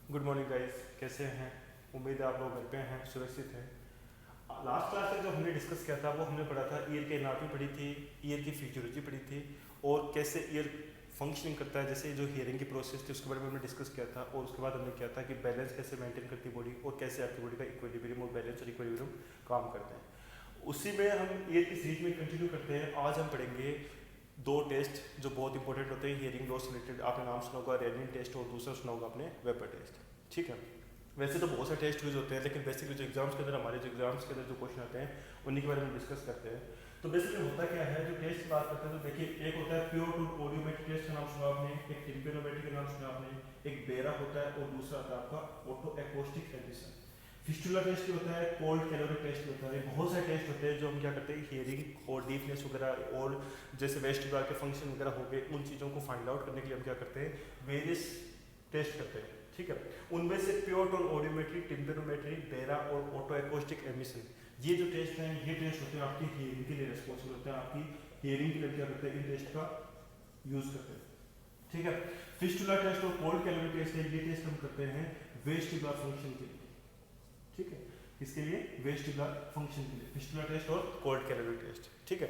Good morning guys, कैसे हैं? उम्मीद है आप लोग घर पे हैं, सुरक्षित हैं। लास्ट क्लास में जो हमने डिस्कस किया था वो हमने पढ़ा था ईयर की एनाटॉमी पढ़ी थी, ईयर की फिजियोलॉजी पढ़ी थी और कैसे ईयर फंक्शनिंग करता है, जैसे जो हियरिंग की प्रोसेस थी उसके बारे में हमने डिस्कस किया था। और उसके बाद हमने किया था कि बैलेंस कैसे मेंटेन करती है बॉडी और कैसे आपकी बॉडी का इक्विलिब्रियम और बैलेंस और इक्विलिब्रियम काम करते हैं। उसी में हम ईयर की सीरीज में कंटिन्यू करते हैं। आज हम पढ़ेंगे दो टेस्ट जो बहुत इंपॉर्टेंट होते हैं हियरिंग लॉस रिलेटेड। आपने नाम सुना होगा रेनिन टेस्ट और दूसरा सुना होगा आपने वेपर टेस्ट। ठीक है, वैसे तो बहुत सारे टेस्ट यूज होते हैं, लेकिन बेसिकली जो एग्जाम्स के अंदर हमारे जो एग्जाम्स के अंदर जो क्वेश्चन आते हैं उन्हीं के बारे में डिस्कस करते हैं। तो बेसिकली होता क्या है, जो टेस्ट की बात करते हैं तो देखिए, एक होता है प्योर टू ऑडियोमेट्रिक टेस्ट का नाम सुना आपने, एक टिम्पेनोमेट्री का नाम सुना आपने, एक बेरा होता है और दूसरा होता है आपका auto acoustic edition. Fistula test होता है, कोल्ड कैलोरी टेस्ट होता है। बहुत सारे टेस्ट होते हैं जो हम क्या करते हैं हियरिंग और डीपनेस वगैरह और जैसे वेस्टिबुलर के फंक्शन वगैरह हो गए, उन चीज़ों को फाइंड आउट करने के लिए हम क्या करते हैं, वेरियस टेस्ट करते हैं। ठीक है, उनमें से प्योर टोन ऑडियोमेट्री, टिम्पेनोमेट्री, बेरा और ऑटो एकॉस्टिक एमिशन, ये जो टेस्ट हैं ये टेस्ट होते हैं आपकी हियरिंग के लिए रिस्पॉन्सिबल होते हैं, आपकी हियरिंग के लिए क्या करते हैं, इन टेस्ट का यूज करते हैं। ठीक है, फिस्टुला टेस्ट और कोल्ड कैलोरी टेस्ट है, ये टेस्ट हम करते हैं वेस्टिबुलर फंक्शन के लिए। ठीक है, इसके लिए वेस्टिबुलर फंक्शन के लिए फिस्टुला टेस्ट और कोल्ड कैलोरी टेस्ट। ठीक है,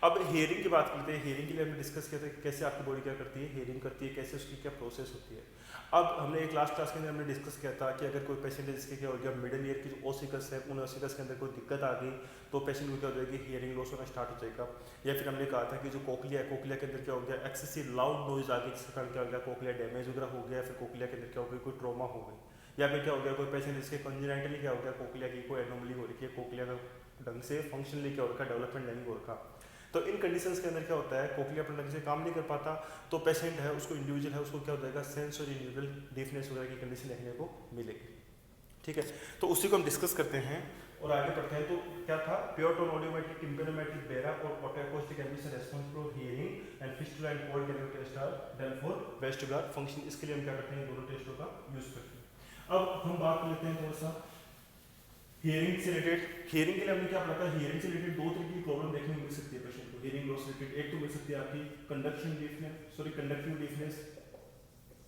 अब हियरिंग की बात करते हैं। हियरिंग के लिए हमने डिस्कस किया था कि कैसे आपकी बॉडी क्या करती है, हियरिंग करती है, कैसे उसकी क्या प्रोसेस होती है। अब हमने एक लास्ट क्लास के अंदर हमने डिस्कस किया था कि अगर कोई पेशेंट है जिसके क्या हो गया, मिडिल ईयर की जो ओसिकस है, उन ओसिकस के अंदर कोई दिक्कत आ गई तो पेशेंट को क्या हो जाएगी, हियरिंग लॉस होना स्टार्ट हो जाएगा। या फिर हमने कहा था कि जो कोकलिया है, कोकलिया के अंदर क्या हो गया, एक्सेसिव लाउड नॉइज आ गई, जिसके कारण क्या हो गया, कोकलिया डैमेज वगैरह हो गया, फिर कोकलिया के अंदर क्या हो गया, कोई ट्रॉमा हो गई। या फिर क्या हो गया, कोई पेशेंट जिसके कंजेनिटली क्या हो गया, कोकलिया की कोई एनोमली हो रही है, कोकलिया का ढंग से फंक्शनली क्या हो रखा, डेवलपमेंट नहीं हो रखा। तो इन कंडीशंस के अंदर क्या होता है, कोकलिया अपने ढंग से काम नहीं कर पाता, तो पेशेंट है उसको इंडिविजुअल है उसको क्या हो जाएगा, सेंसरी न्यूरल डीफनेस वगैरह की कंडीशन देखने को मिलेगी। ठीक है, तो उसी को हम डिस्कस करते हैं और आगे बढ़ते हैं। तो क्या था, pure tone audiometric, tympanometric, BERA और auto acoustic emission responsible for hearing and fistula and cold calorie test are done for vestibular function. इसके लिए हम क्या करते हैं, दोनों टेस्टों का यूज करते हैं। अब हम बात कर लेते हैं थोड़ा सा हियरिंग से रिलेटेड। हियरिंग के लिए हमने क्या पढ़ा था, हियरिंग से रिलेटेड दो तरह की प्रॉब्लम देखने को मिल सकती है पेशेंट को हियरिंग लॉस रिलेटेड। एक तो मिल सकती है आपकी कंडक्शन डीफनेस, कंडक्टिव डीफनेस।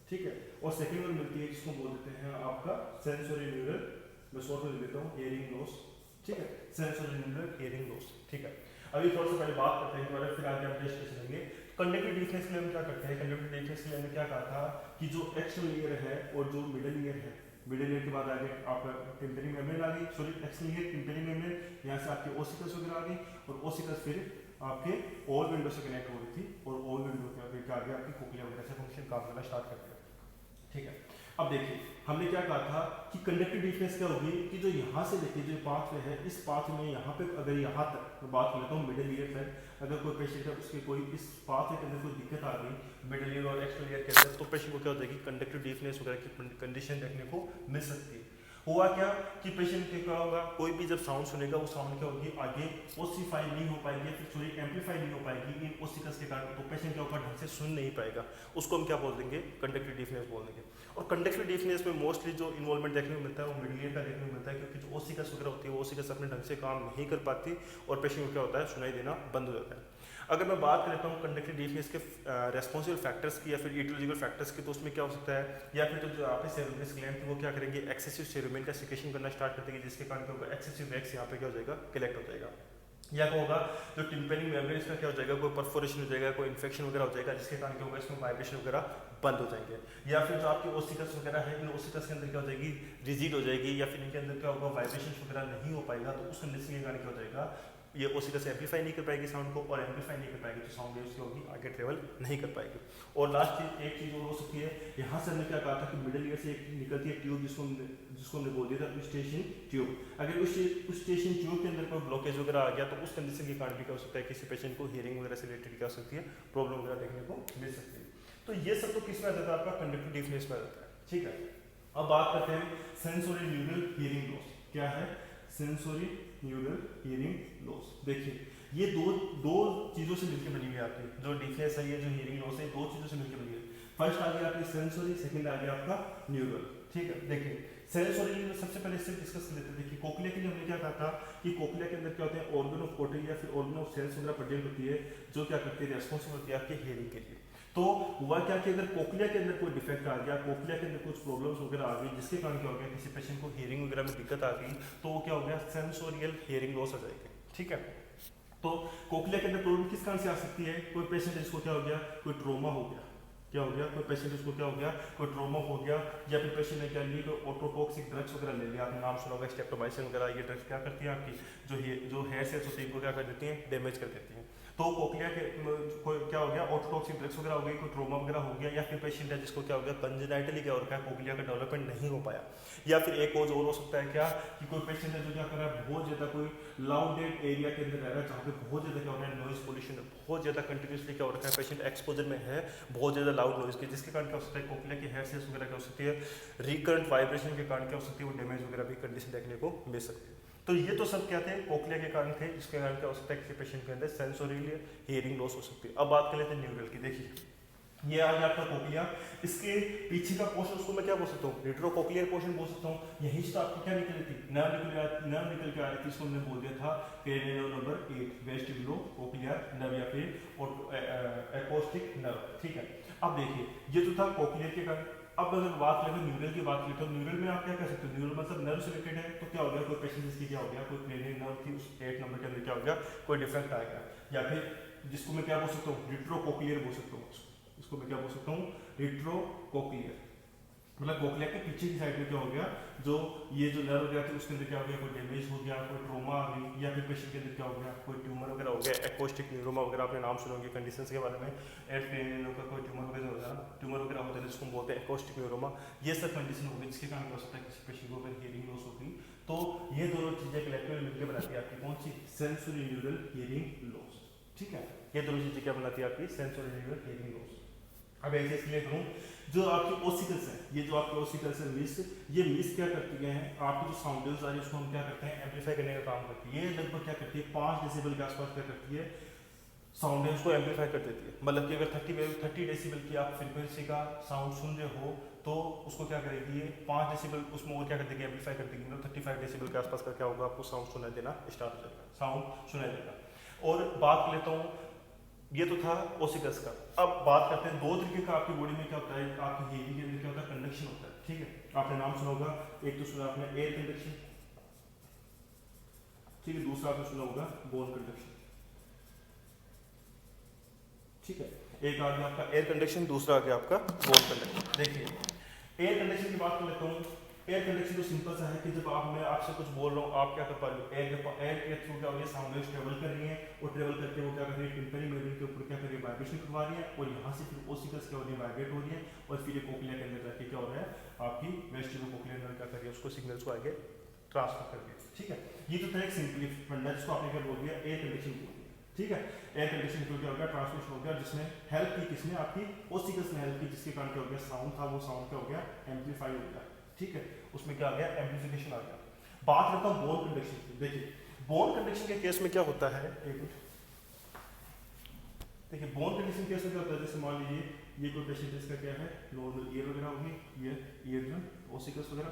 ठीक है, और सेकंड वन मिलती है जिसको बोल देते हैं आपका सेंसरी न्यूरल, मैं शॉर्ट में लिख देता हूं, हियरिंग लॉस। ठीक है, सेंसरी न्यूरल हियरिंग लॉस। ठीक है, अभी थोड़ा सा पहले बात करते हैं इसके बारे में, फिर आगे हम टेस्ट करेंगे। कंडक्टिव डीफनेस के लिए हम क्या करते हैं, कंडक्टिव डीफनेस के लिए हमने क्या कहा था कि जो एक्सटर्नल ईयर है और जो मिडल ईयर है, मिडल ईयर के बाद आगे आपका टिम्पेनिक मेम्ब्रेन आ गई, एक्सटर्नल ईयर टिम्पेनिक मेम्ब्रेन, यहाँ से आपके ओसिकस वगैरह आ गई और ओसिकस फिर आपके ओल विंडो से कनेक्ट हो रही थी और ओल विंडो के आगे आपकी कोकलिया वगैरह से फंक्शन काम करना स्टार्ट कर दिया। ठीक है, अब देखिए हमने क्या कहा था कि कंडक्टिव डीफनेस क्या होगी कि जो यहाँ से देखिए जो पाथवे है, इस पाथ में यहाँ पे अगर यहाँ तक मैं बात कर लेता हूँ मिडिल ईयर तक, अगर कोई पेशेंट है उसके कोई इस पाथवे के अंदर कोई दिक्कत आ गई मिडिल ईयर और एक्सटर्नल ईयर के अंदर, तो पेशेंट को क्या हो जाएगी, कंडक्टिव डीफनेस वगैरह की कंडीशन देखने को मिल सकती है। हुआ क्या कि पेशेंट के क्या होगा, कोई भी जब साउंड सुनेगा वो साउंड क्या होगी, आगे ओसिफाई नहीं हो पाएगी, फिर सॉरी एम्पलीफाई नहीं हो पाएगी इन ओसिकस के कारण, तो पेशेंट क्या होगा, ढंग से सुन नहीं पाएगा। उसको हम क्या बोल देंगे, कंडक्टिव डीफनेस बोल देंगे। और कंडक्टिव डीफनेस में मोस्टली जो इन्वॉल्वमेंट देखने को मिलता है वो मिडिल ईयर का देखने को मिलता है, क्योंकि जो ओसिकस वगैरह होती है वो ओसिकस अपने ढंग से काम नहीं कर पाती और पेशेंट को क्या होता है, सुनाई देना बंद हो जाता है। अगर मैं बात कर लेता हूँ कंडक्टिव डीफनेस के रेस्पॉन्सिबल फैक्टर्स की या फिर ईटियोलॉजिकल फैक्टर्स की, तो उसमें क्या हो सकता है, या फिर तो जो यहाँ पे सेरोनिस ग्लैंड थी वो क्या करेंगे, एक्सेसिव सेरोमिन का सिक्रेशन करना स्टार्ट कर देंगे, जिसके कारण क्या होगा, एक्सेसिव वैक्स यहाँ पे क्या हो जाएगा, कलेक्ट हो जाएगा। या क्या होगा, जो टिम्पेनिक मेम्ब्रेन इसका क्या हो जाएगा, कोई परफोरेशन हो जाएगा, कोई इन्फेक्शन वगैरह हो जाएगा, जिसके कारण क्या होगा, इसमें वाइब्रेशन वगैरह बंद हो जाएंगे। या फिर जो आपकी ओसिकस वगैरह है, इन ओसिकस के अंदर क्या हो जाएगी, रिजिड हो जाएगी, या फिर इनके अंदर क्या होगा, वाइब्रेशन वगैरह नहीं हो पाएगा, तो उस कंडीशन के कारण क्या हो जाएगा, ये ओसिकस एम्पलीफाई नहीं कर पाएगी साउंड को, और एम्पलीफाई नहीं कर पाएगी तो साउंड वेव्स होगी आगे ट्रेवल नहीं कर पाएगी। और लास्ट चीज एक चीज और हो सकती है, यहाँ से हमने क्या कहा था कि मिडिल ईयर से एक निकलती है ट्यूब, जिसको हमने बोल दिया था स्टेशन ट्यूब। अगर उस स्टेशन ट्यूब के अंदर कोई ब्लॉकेज वगैरह आ गया तो उस कंडीशन के कारण भी क्या हो सकता है, किसी पेशेंट को हियरिंग वगैरह से रिलेटेड क्या हो सकती है, प्रॉब्लम वगैरह देखने को मिल सकती है। तो ये सब तो किस में आ जाता है, आपका कंडक्टिव डीफनेस में आ जाता है। ठीक है, अब बात करते हैं सेंसोरी न्यूरल हियरिंग लॉस। क्या है सेंसोरी न्यूरल हियरिंग लॉस? देखिए ये दो चीजों से मिलकर बनी हुई है आपकी जो डीफनेस है, ये जो हियरिंग लॉस है, दो चीजों से मिलकर बनी है। फर्स्ट आ गया आपकी सेंसोरी, सेकंड आ गया आपका न्यूरल। ठीक है, देखिए सेंसोरी में सबसे पहले इससे डिस्कस कर लेते हैं। देखिए कोक्लिया के लिए हमने क्या कहा था कि कोक्लिया के अंदर क्या होते हैं, ऑर्गन ऑफ कोटरी या फिर ऑर्गन ऑफ सेल्स वगैरह प्रेजेंट होती है, जो क्या करती है, रेस्पॉन्सिबल होती है आपके हियरिंग के लिए। तो हुआ क्या कि अगर कोक्लिया के अंदर कोई डिफेक्ट आ गया, कोक्लिया के अंदर कुछ प्रॉब्लम्स वगैरह आ गई, जिसके कारण क्या हो गया, किसी पेशेंट को हियरिंग वगैरह में दिक्कत आ गई, तो वो क्या हो गया, सेंसोरियल हियरिंग लॉस हो जाएगी। ठीक है, तो कोक्लिया के अंदर प्रॉब्लम किस कारण से आ सकती है, कोई पेशेंट जिसको क्या हो गया, कोई ट्रोमा हो गया, क्या हो गया, कोई पेशेंट जिसको क्या हो गया, कोई ट्रोमा हो गया, या फिर पेशेंट ने क्या लिया, कोई ऑटोटॉक्सिक ड्रग्स वगैरह ले लिया, आपने नाम सुना होगा स्ट्रेप्टोमाइसिन वगैरह, ये ड्रग्स क्या करती है, आपकी जो हेयर सेल्स होती है इनको क्या कर देती हैं, डैमेज कर देती हैं। तो कोक्लिया के कोई क्या हो गया, ऑटोटॉक्सिक ड्रग्स वगैरह हो गई, कोई ट्रोमा वगैरह हो गया, या फिर पेशेंट है जिसको क्या हो गया, कंजेनाइटली क्या हो रखा है, कोक्लिया का डेवलपमेंट नहीं हो पाया। या फिर एक और हो सकता है क्या, कि कोई पेशेंट है जो क्या कर रहा है, बहुत ज़्यादा कोई लाउडेड एरिया के अंदर रह रहा है, जहाँ पे बहुत ज़्यादा क्या हो रहा है, नॉइज पोल्यूशन बहुत ज़्यादा कंटिन्यूसली क्या हो रखा है, पेशेंट एक्सपोजर में है बहुत ज़्यादा लाउड नॉइज की, जिसके कारण क्या हो सकता है, कोक्लिया की हेयर सेल्स वगैरह क्या हो सकती है, रिकरेंट वाइब्रेशन के कारण क्या हो सकती है, वो डैमेज वगैरह भी कंडीशन देखने को मिल सकती है। तो ये तो सब क्या थे, कोक्लिया के कारण थे, जिसके कारण क्या हो सकता है, किसी पेशेंट के अंदर सेंसोरियल हियरिंग लॉस हो सकती है। अब बात कर लेते हैं न्यूरल की। देखिए ये आ गया आपका कोक्लिया, इसके पीछे का पोर्शन उसको मैं क्या बोल सकता हूँ, रेट्रोकोक्लियर पोर्शन बोल सकता हूँ। यहीं से आपकी क्या निकल रही थी, नर्व निकल के आ रही थी, इसको हमने बोल दिया था क्रेनियल नंबर 8 वेस्टिबुलोकोक्लियर नर्व या फिर एक्रोस्टिक नर्व। ठीक है, अब देखिए ये जो था कोक्लियर के कारण। अब अगर बात करें न्यूरल की बात करें तो न्यूरल में आप क्या कर सकते हो, न्यूरल मतलब नर्व से रिलेटेड है, तो क्या हो गया, कोई पेशेंट जिसकी क्या हो गया, कोई क्रेनियल नर्व थी उस 8 नंबर के अंदर क्या हो गया, कोई डिफेक्ट आ गया, या फिर जिसको मैं क्या बोल सकता हूँ, रेट्रोकोक्लियर बोल सकता हूँ, इसको मैं क्या बोल सकता हूँ, रेट्रोकोक्लियर, मतलब कोक्लिया के पीछे की साइड में क्या हो गया, जो ये जो नर्व गया था उसके अंदर क्या हो गया, कोई डैमेज हो गया, कोई ट्रोमा आ गई, या फिर पेशेंट के अंदर क्या हो गया, कोई ट्यूमर वगैरह हो गया, एक्रोस्टिक न्यूरोमा वगैरह आपने नाम सुने होंगे कंडीशंस के बारे में, का कोई ट्यूमर वगैरह होता है, ट्यूमर वगैरह होता है जिसको हम बोलते हैं एक्रोस्टिक न्यूरोमा, ये सब कंडीशन हो गई, जिसके कारण हो सकता है किसी पेशेंट को अगर हियरिंग लॉस हो गई, तो ये दोनों चीजें कलेक्टिवली मिलकर बनाती है आपकी कौन सी, सेंसोरी न्यूरल हियरिंग लॉस। ठीक है, ये दोनों चीजें क्या बनाती है आपकी, सेंसोरी न्यूरल हियरिंग लॉस। अब ऐसे क्लियर करूं, जो आपकी ओसिकल्स है, ये जो आपके ओसिकल्स है मिस, ये मिस क्या करती है, आपकी जो साउंड वेव्स आ रही है उसको हम क्या करते हैं, एम्पलीफाई करने का काम करती है। ये लगभग क्या करती है, 5 डेसिबल के आसपास क्या करती है, साउंड वेव्स को एम्पलीफाई कर देती है। मतलब कि अगर 30 डेसिबल की आप फ्रीक्वेंसी का साउंड सुन रहे हो, तो उसको क्या करेगी, ये 5 डेसिबल उसमें और क्या कर देगी, एम्पलीफाई कर देगी, मतलब 35 डेसिबल के आसपास का क्या होगा, आपको साउंड सुनाई देना स्टार्ट हो जाएगा, साउंड सुनाई देगा। और बात कर लेता हूँ, ये तो था ओसिकल्स का। अब बात करते हैं 2 तरीके का आपकी बॉडी में क्या होता है, आपकी हियरिंग के अंदर क्या होता है, कंडक्शन होता है। ठीक है, आपने नाम सुना होगा, एक तो सुना आपने एयर कंडक्शन, ठीक है, दूसरा आपने सुना होगा बोन कंडक्शन। ठीक है, एक आ गया आपका एयर कंडक्शन, दूसरा आ गया आपका बोन कंडक्शन। देखिए एयर कंडक्शन की बात कर लेता हूँ। एयर कंडक्शन तो सिंपल सा है कि जब मैं आपसे कुछ बोल रहा हूँ, आप क्या कर पा रहे हो, एयर के थ्रू क्या हो रही है, साउंड वेव्स ट्रेवल कर रही है, और ट्रेवल करके वो क्या कर रही है, टिम्पनी मेम्ब्रेन के ऊपर क्या कर रही है, वाइब्रेशन करवा रही है, और यहाँ से फिर ओसिकल्स क्या हो रही है, वाइब्रेट हो रही है, और फिर ये कोक्लिया के अंदर जाके क्या हो रहा है, आपकी वेस्टिबुलोकोक्लियर नर्व क्या कर रही है, उसको सिग्नल्स को आगे ट्रांसफर कर रही है। ठीक है, ये तो था एक सिंपली फंडा, जिसको आपने क्या बोल दिया, एयर कंडक्शन बोल दिया। ठीक है, एयर कंडक्शन क्या हो गया, ट्रांसमिशन हो गया, जिसने हेल्प की, किसने, आपकी ओसिकल्स ने हेल्प की, जिसके कारण क्या हो गया, साउंड था वो साउंड क्या हो गया, एम्पलीफाई हो गया। ठीक है, उसमें क्या आ गया, एम्पलीफिकेशन आ गया। बात करता हूँ बोन कंडक्शन की। देखिए बोन कंडक्शन के केस में क्या होता है, एक देखिए बोन कंडक्शन केस में क्या होता है, जैसे मान लीजिए ये कोई पेशेंट जिसका क्या है, नॉर्मल ईयर वगैरह होगी, ये ईयर ड्रम, ओसिकल्स वगैरह,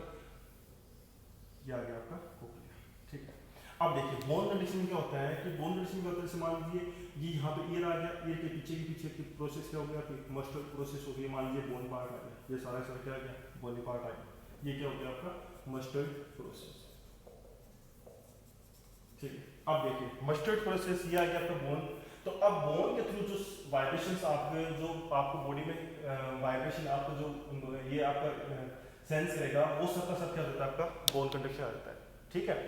ये आ गया आपका कोक्लिया। ठीक है, अब देखिए बोन कंडक्शन में क्या होता है, कि बोन कंडक्शन में क्या होता है, जैसे मान लीजिए ये यहाँ पे ईयर आ गया, ईयर के पीछे की प्रोसेस क्या हो गया, मस्टर्ड प्रोसेस हो गई, मान लीजिए बोन पार्ट आ गया, ये सारा क्या आ गया, बोनी पार्ट आ गया, ये क्या हो गया आपका मस्टर्ड प्रोसेस। ठीक है, अब देखिए मस्टर्ड प्रोसेस ये आ गया आपका बोन। तो अब बोन के थ्रू जो वाइब्रेशंस आपके, जो आपको बॉडी में वाइब्रेशन आपको जो ये आपका सेंस करेगा, वो सब का सब क्या होता है, आपका बोन कंडक्शन आ जाता है। ठीक है,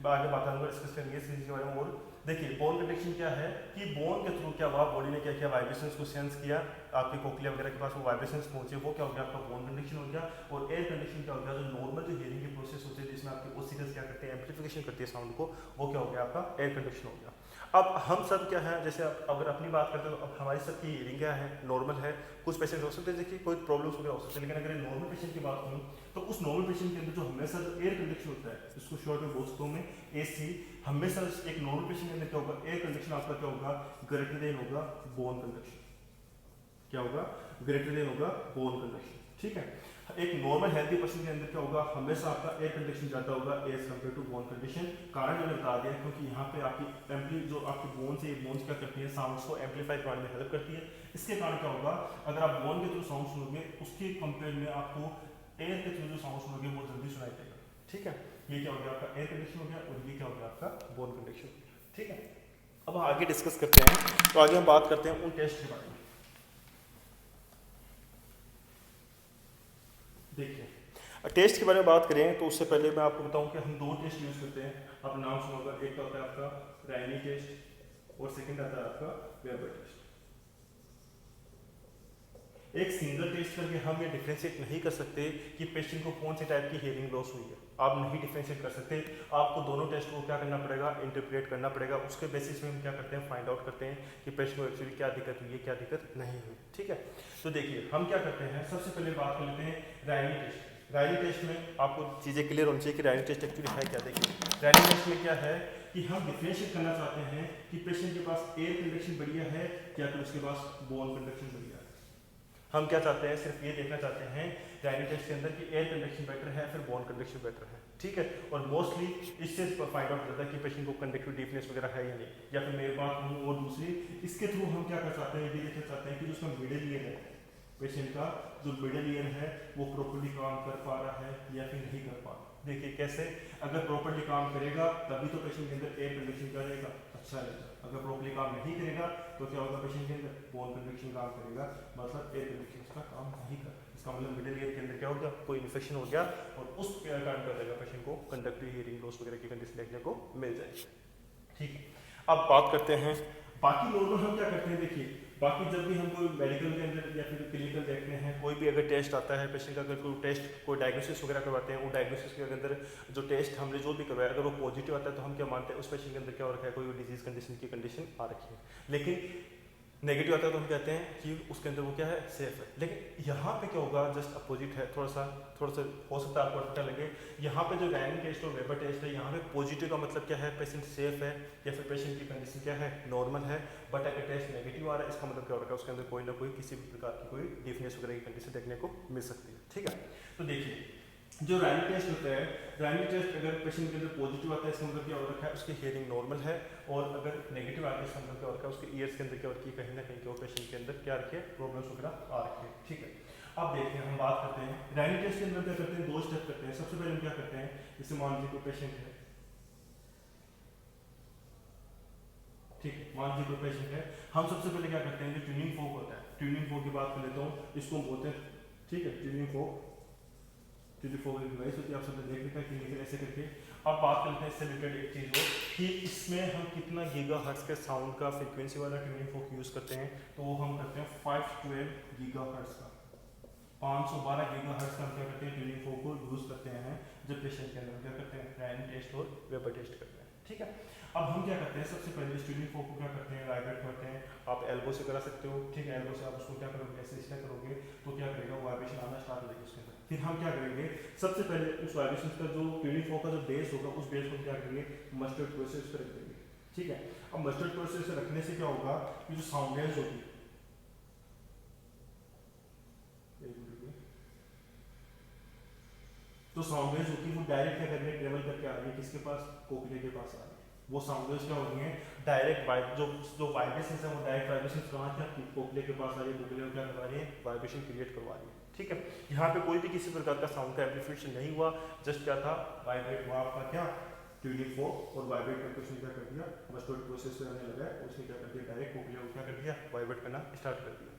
आगे बात करूंगा, डिस्कस करेंगे इस चीज के बारे में। और देखिए बोन कंडक्शन क्या है, कि बोन के थ्रू क्या हुआ, बॉडी ने क्या किया, वाइब्रेशंस को सेंस किया, आपके कोक्लिया वगैरह के पास वो वाइब्रेशंस पहुंचे, वो क्या हो गया, आपका बोन कंडक्शन हो गया। और एयर कंडक्शन क्या हो गया, जो नॉर्मल जो हियरिंग की प्रोसेस होती है, जिसमें आपके ओसिकल्स क्या करते हैं, एम्पलीफिकेशन करती है साउंड को, वो क्या हो गया, आपका एयर कंडक्शन हो गया। अब हम सब क्या है, जैसे अगर अपनी बात करते हैं, तो अब हमारी सबकी हियरिंग क्या है, नॉर्मल है। कुछ पेशेंट हो सकते हैं देखिए कोई प्रॉब्लम्स वगैरह हो सकते हैं, लेकिन अगर नॉर्मल पेशेंट की बात करूँ, तो उस नॉर्मल पेशेंट के अंदर जो हमेशा जो एयर कंडक्शन होता है, इसको शॉर्ट में बोल सकता हूँ मैं AC, हमेशा एक नॉर्मल पेशेंट के अंदर क्या होगा, एयर कंडक्शन आपका क्या होगा, ग्रेटर देन होगा बोन कंडक्शन। क्या होगा, ग्रेटर देन होगा बोन कंडक्शन। ठीक है, एक नॉर्मल हेल्थी पर्सन के अंदर क्या होगा, हमेशा आपका एयर कंडीशन ज़्यादा होगा as compare to bone condition. कारण मैंने बता दिया क्योंकि यहाँ पे आपकी जो आपकी बोन्स है, बोन्स क्या करती है, साउंड्स को एम्पलीफाई करने में हेल्प करती है। इसके कारण क्या होगा, अगर आप बोन के थ्रू साउंड सुनोगे उसके कंपेयर में आपको एयर के थ्रू जो साउंड सुनोगे वो जल्दी सुनाई देगा। ठीक है, ये क्या हो गया आपका एयर कंडीशन हो गया, और ये क्या हो गया आपका बोन कंडीशन। ठीक है, अब आगे डिस्कस करते हैं। तो आगे हम बात करते हैं उन टेस्ट के बारे में। देखिए, टेस्ट के बारे में बात करें तो उससे पहले मैं आपको बताऊं कि हम 2 टेस्ट यूज़ करते हैं। आप नाम सुना होगा, एक तो होता है आपका रायनी टेस्ट और सेकंड आता है आपका वेबर टेस्ट। एक सिंगल टेस्ट करके हम ये डिफ्रेंशिएट नहीं कर सकते कि पेशेंट को कौन से टाइप की हियरिंग लॉस हुई है, आप नहीं डिफ्रेंशिएट कर सकते। आपको दोनों टेस्ट को क्या करना पड़ेगा, इंटरप्रेट करना पड़ेगा। उसके बेसिस पे हम क्या करते हैं, फाइंड आउट करते हैं कि पेशेंट को एक्चुअली क्या दिक्कत हुई है, क्या दिक्कत नहीं हुई। ठीक है, तो देखिए हम क्या करते हैं, सबसे पहले बात कर लेते हैं रायनी टेस्ट। रायनी टेस्ट में आपको चीज़ें क्लियर होनी चाहिए कि रायनी टेस्ट एक्चुअली है क्या। देखिए रायनी टेस्ट में क्या है कि हम डिफ्रेंशिएट करना चाहते हैं कि पेशेंट के पास एयर कंडक्शन बढ़िया है या तो उसके पास बोन कंडक्शन बढ़िया है। हम क्या चाहते हैं, सिर्फ ये देखना चाहते हैं रायनी टेस्ट के अंदर कि एयर कंडक्शन बेटर है फिर बोन कंडक्शन बेटर है। ठीक है, और मोस्टली इससे फाइंड आउट होता है कि पेशेंट को कंडक्टिव डीपनेस वगैरह है या नहीं, या फिर मेरे बात हूँ। और दूसरी इसके थ्रू हम क्या कर चाहते हैं, ये देखना चाहते हैं कि जो उसका मिडिल ईयर है, पेशेंट का जो मिडिल ईयर है वो प्रॉपर्ली काम कर पा रहा है या फिर नहीं कर पा रहा। देखिए कैसे, अगर प्रॉपर्ली काम करेगा तभी तो पेशेंट के अंदर एयर कंडक्शन क्या रहेगा, अच्छा रहेगा। अगर प्रॉपर्ली काम नहीं करेगा तो क्या होगा, पेशेंट के अंदर बोन कंडक्शन काम करेगा, मतलब एयर कंडक्शन का काम नहीं कर। इसका मतलब मिडिल ईयर के अंदर क्या हो गया, कोई इन्फेक्शन हो गया और उस कारण क्या रहेगा, पेशेंट को कंडक्टिव हियरिंग लॉस वगैरह की कंडीशन देखने को मिल जाएगी। ठीक है, अब बात करते हैं बाकी नॉर्मल हम क्या करते हैं। देखिए बाकी जब भी हम कोई मेडिकल के अंदर या फिर क्लिनिकल देखते हैं, कोई भी अगर टेस्ट आता है पेशेंट का, अगर कोई टेस्ट कोई डायग्नोसिस वगैरह करवाते हैं, वो डायग्नोसिस के अंदर जो टेस्ट हमने जो भी करवाया अगर वो पॉजिटिव आता है तो हम क्या मानते हैं उस पेशेंट के अंदर क्या हो रखा है, कोई डिजीज कंडीशन की कंडीशन आ रखी है। लेकिन नेगेटिव आता है तो हम कहते हैं कि उसके अंदर वो क्या है, सेफ है। लेकिन यहाँ पे क्या होगा, जस्ट अपोजिट है। थोड़ा सा हो सकता है आपको पता लगे, यहाँ पे जो रायनी टेस्ट और वेबर टेस्ट है, यहाँ पे पॉजिटिव का मतलब क्या है, पेशेंट सेफ है या फिर पेशेंट की कंडीशन क्या है, नॉर्मल है। बट अगर टेस्ट नेगेटिव आ रहा है इसका मतलब क्या हो रहा है, उसके अंदर कोई ना कोई किसी भी प्रकार की कोई डिफनेस वगैरह की कंडीशन देखने को मिल सकती है। ठीक है, तो देखिए जो रायनी टेस्ट होता है, रायनी टेस्ट अगर पेशेंट के अंदर पॉजिटिव आता है इसका मतलब क्या हो रखा है, उसकी हियरिंग नॉर्मल है। और अगर नेगेटिव आता है इसका मतलब क्या हो रखा है, उसके ईयर्स के अंदर क्या हो रखी है, कहीं ना कहीं क्या पेशेंट के अंदर क्या रखे प्रॉब्लम्स वगैरह आ रखे हैं। ठीक है, अब देखिए हम बात करते हैं रायनी टेस्ट के अंदर क्या करते हैं, 2 स्टेप करते हैं। सबसे पहले हम क्या करते हैं, जैसे मान लीजिए कोई पेशेंट है, ठीक है, मान लीजिए कोई पेशेंट है, हम सबसे पहले क्या करते हैं, जो ट्यूनिंग फोक होता है, ट्यूनिंग फोक की बात कर लेता हूँ, इसको हम बोलते हैं, ठीक है, ट्यूनिंग फोक डिवाइस होती है, आप सबने देख लिखा है क्लिनिकल ऐसे करके। अब बात करते हैं इससे रिलेटेड एक चीज़ हो कि इसमें हम कितना गीगाहर्ट्ज़ के साउंड का फ्रीक्वेंसी वाला ट्यूनिंग फोक यूज़ करते हैं, तो वो हम करते हैं 512 गीगाहर्ट्ज़ का, 512 गीगाहर्ट्ज़ का हम क्या करते हैं, ट्यूनिंग फोक को यूज़ करते हैं जब पेशेंट के अंदर क्या करते हैं, रायनी टेस्ट और वेबर टेस्ट करते हैं। ठीक है, अब हम क्या करते हैं, सबसे पहले ट्यूनिंग फोक को क्या करते हैं, वाइब्रेट करते हैं। आप एल्बो से करा सकते हो, ठीक है, एल्बो से आप उसको क्या करोगे, ऐसे इसका करोगे तो क्या करेगा, वाइब्रेशन आना स्टार्ट हो जाएगी उसके अंदर। फिर हम क्या करेंगे, सबसे पहले उस वाइब्रेशन का जो ट्यूनिंग फोक का जो बेस होगा, उस बेस को क्या करेंगे, मस्टर्ड प्रोसेस पर रख देंगे। ठीक है, अब मस्टर्ड प्रोसेस से रखने से क्या होगा कि जो साउंड वेव्स होगी, तो साउंड वेव्स होती है वो डायरेक्ट क्या करेंगे, ट्रेवल करके आ रही है किसके पास, कोक्लिया के पास आ रही है। वो साउंड वेव्स क्या हो रही है, डायरेक्ट जो वाइब्रेशन है वो डायरेक्ट वाइब्रेशन कहाँ क्या कोक्लिया के पास आ रही है, कोक्लिया क्या करवा रही है, वाइब्रेशन क्रिएट करवा रही है। ठीक है, यहाँ पे कोई भी किसी प्रकार का साउंड का एम्प्लीफिकेशन नहीं हुआ, जस्ट क्या था, वाइब्रेट हुआ आपका क्या, ट्यूनिंग फोक, और वाइब्रेट करके उसने क्या कर दिया, मस्टर्ड प्रोसेस से आने लगा है, उसने क्या कर दिया, डायरेक्ट कोक्लिया को क्या कर दिया, वाइब्रेट करना स्टार्ट कर दिया।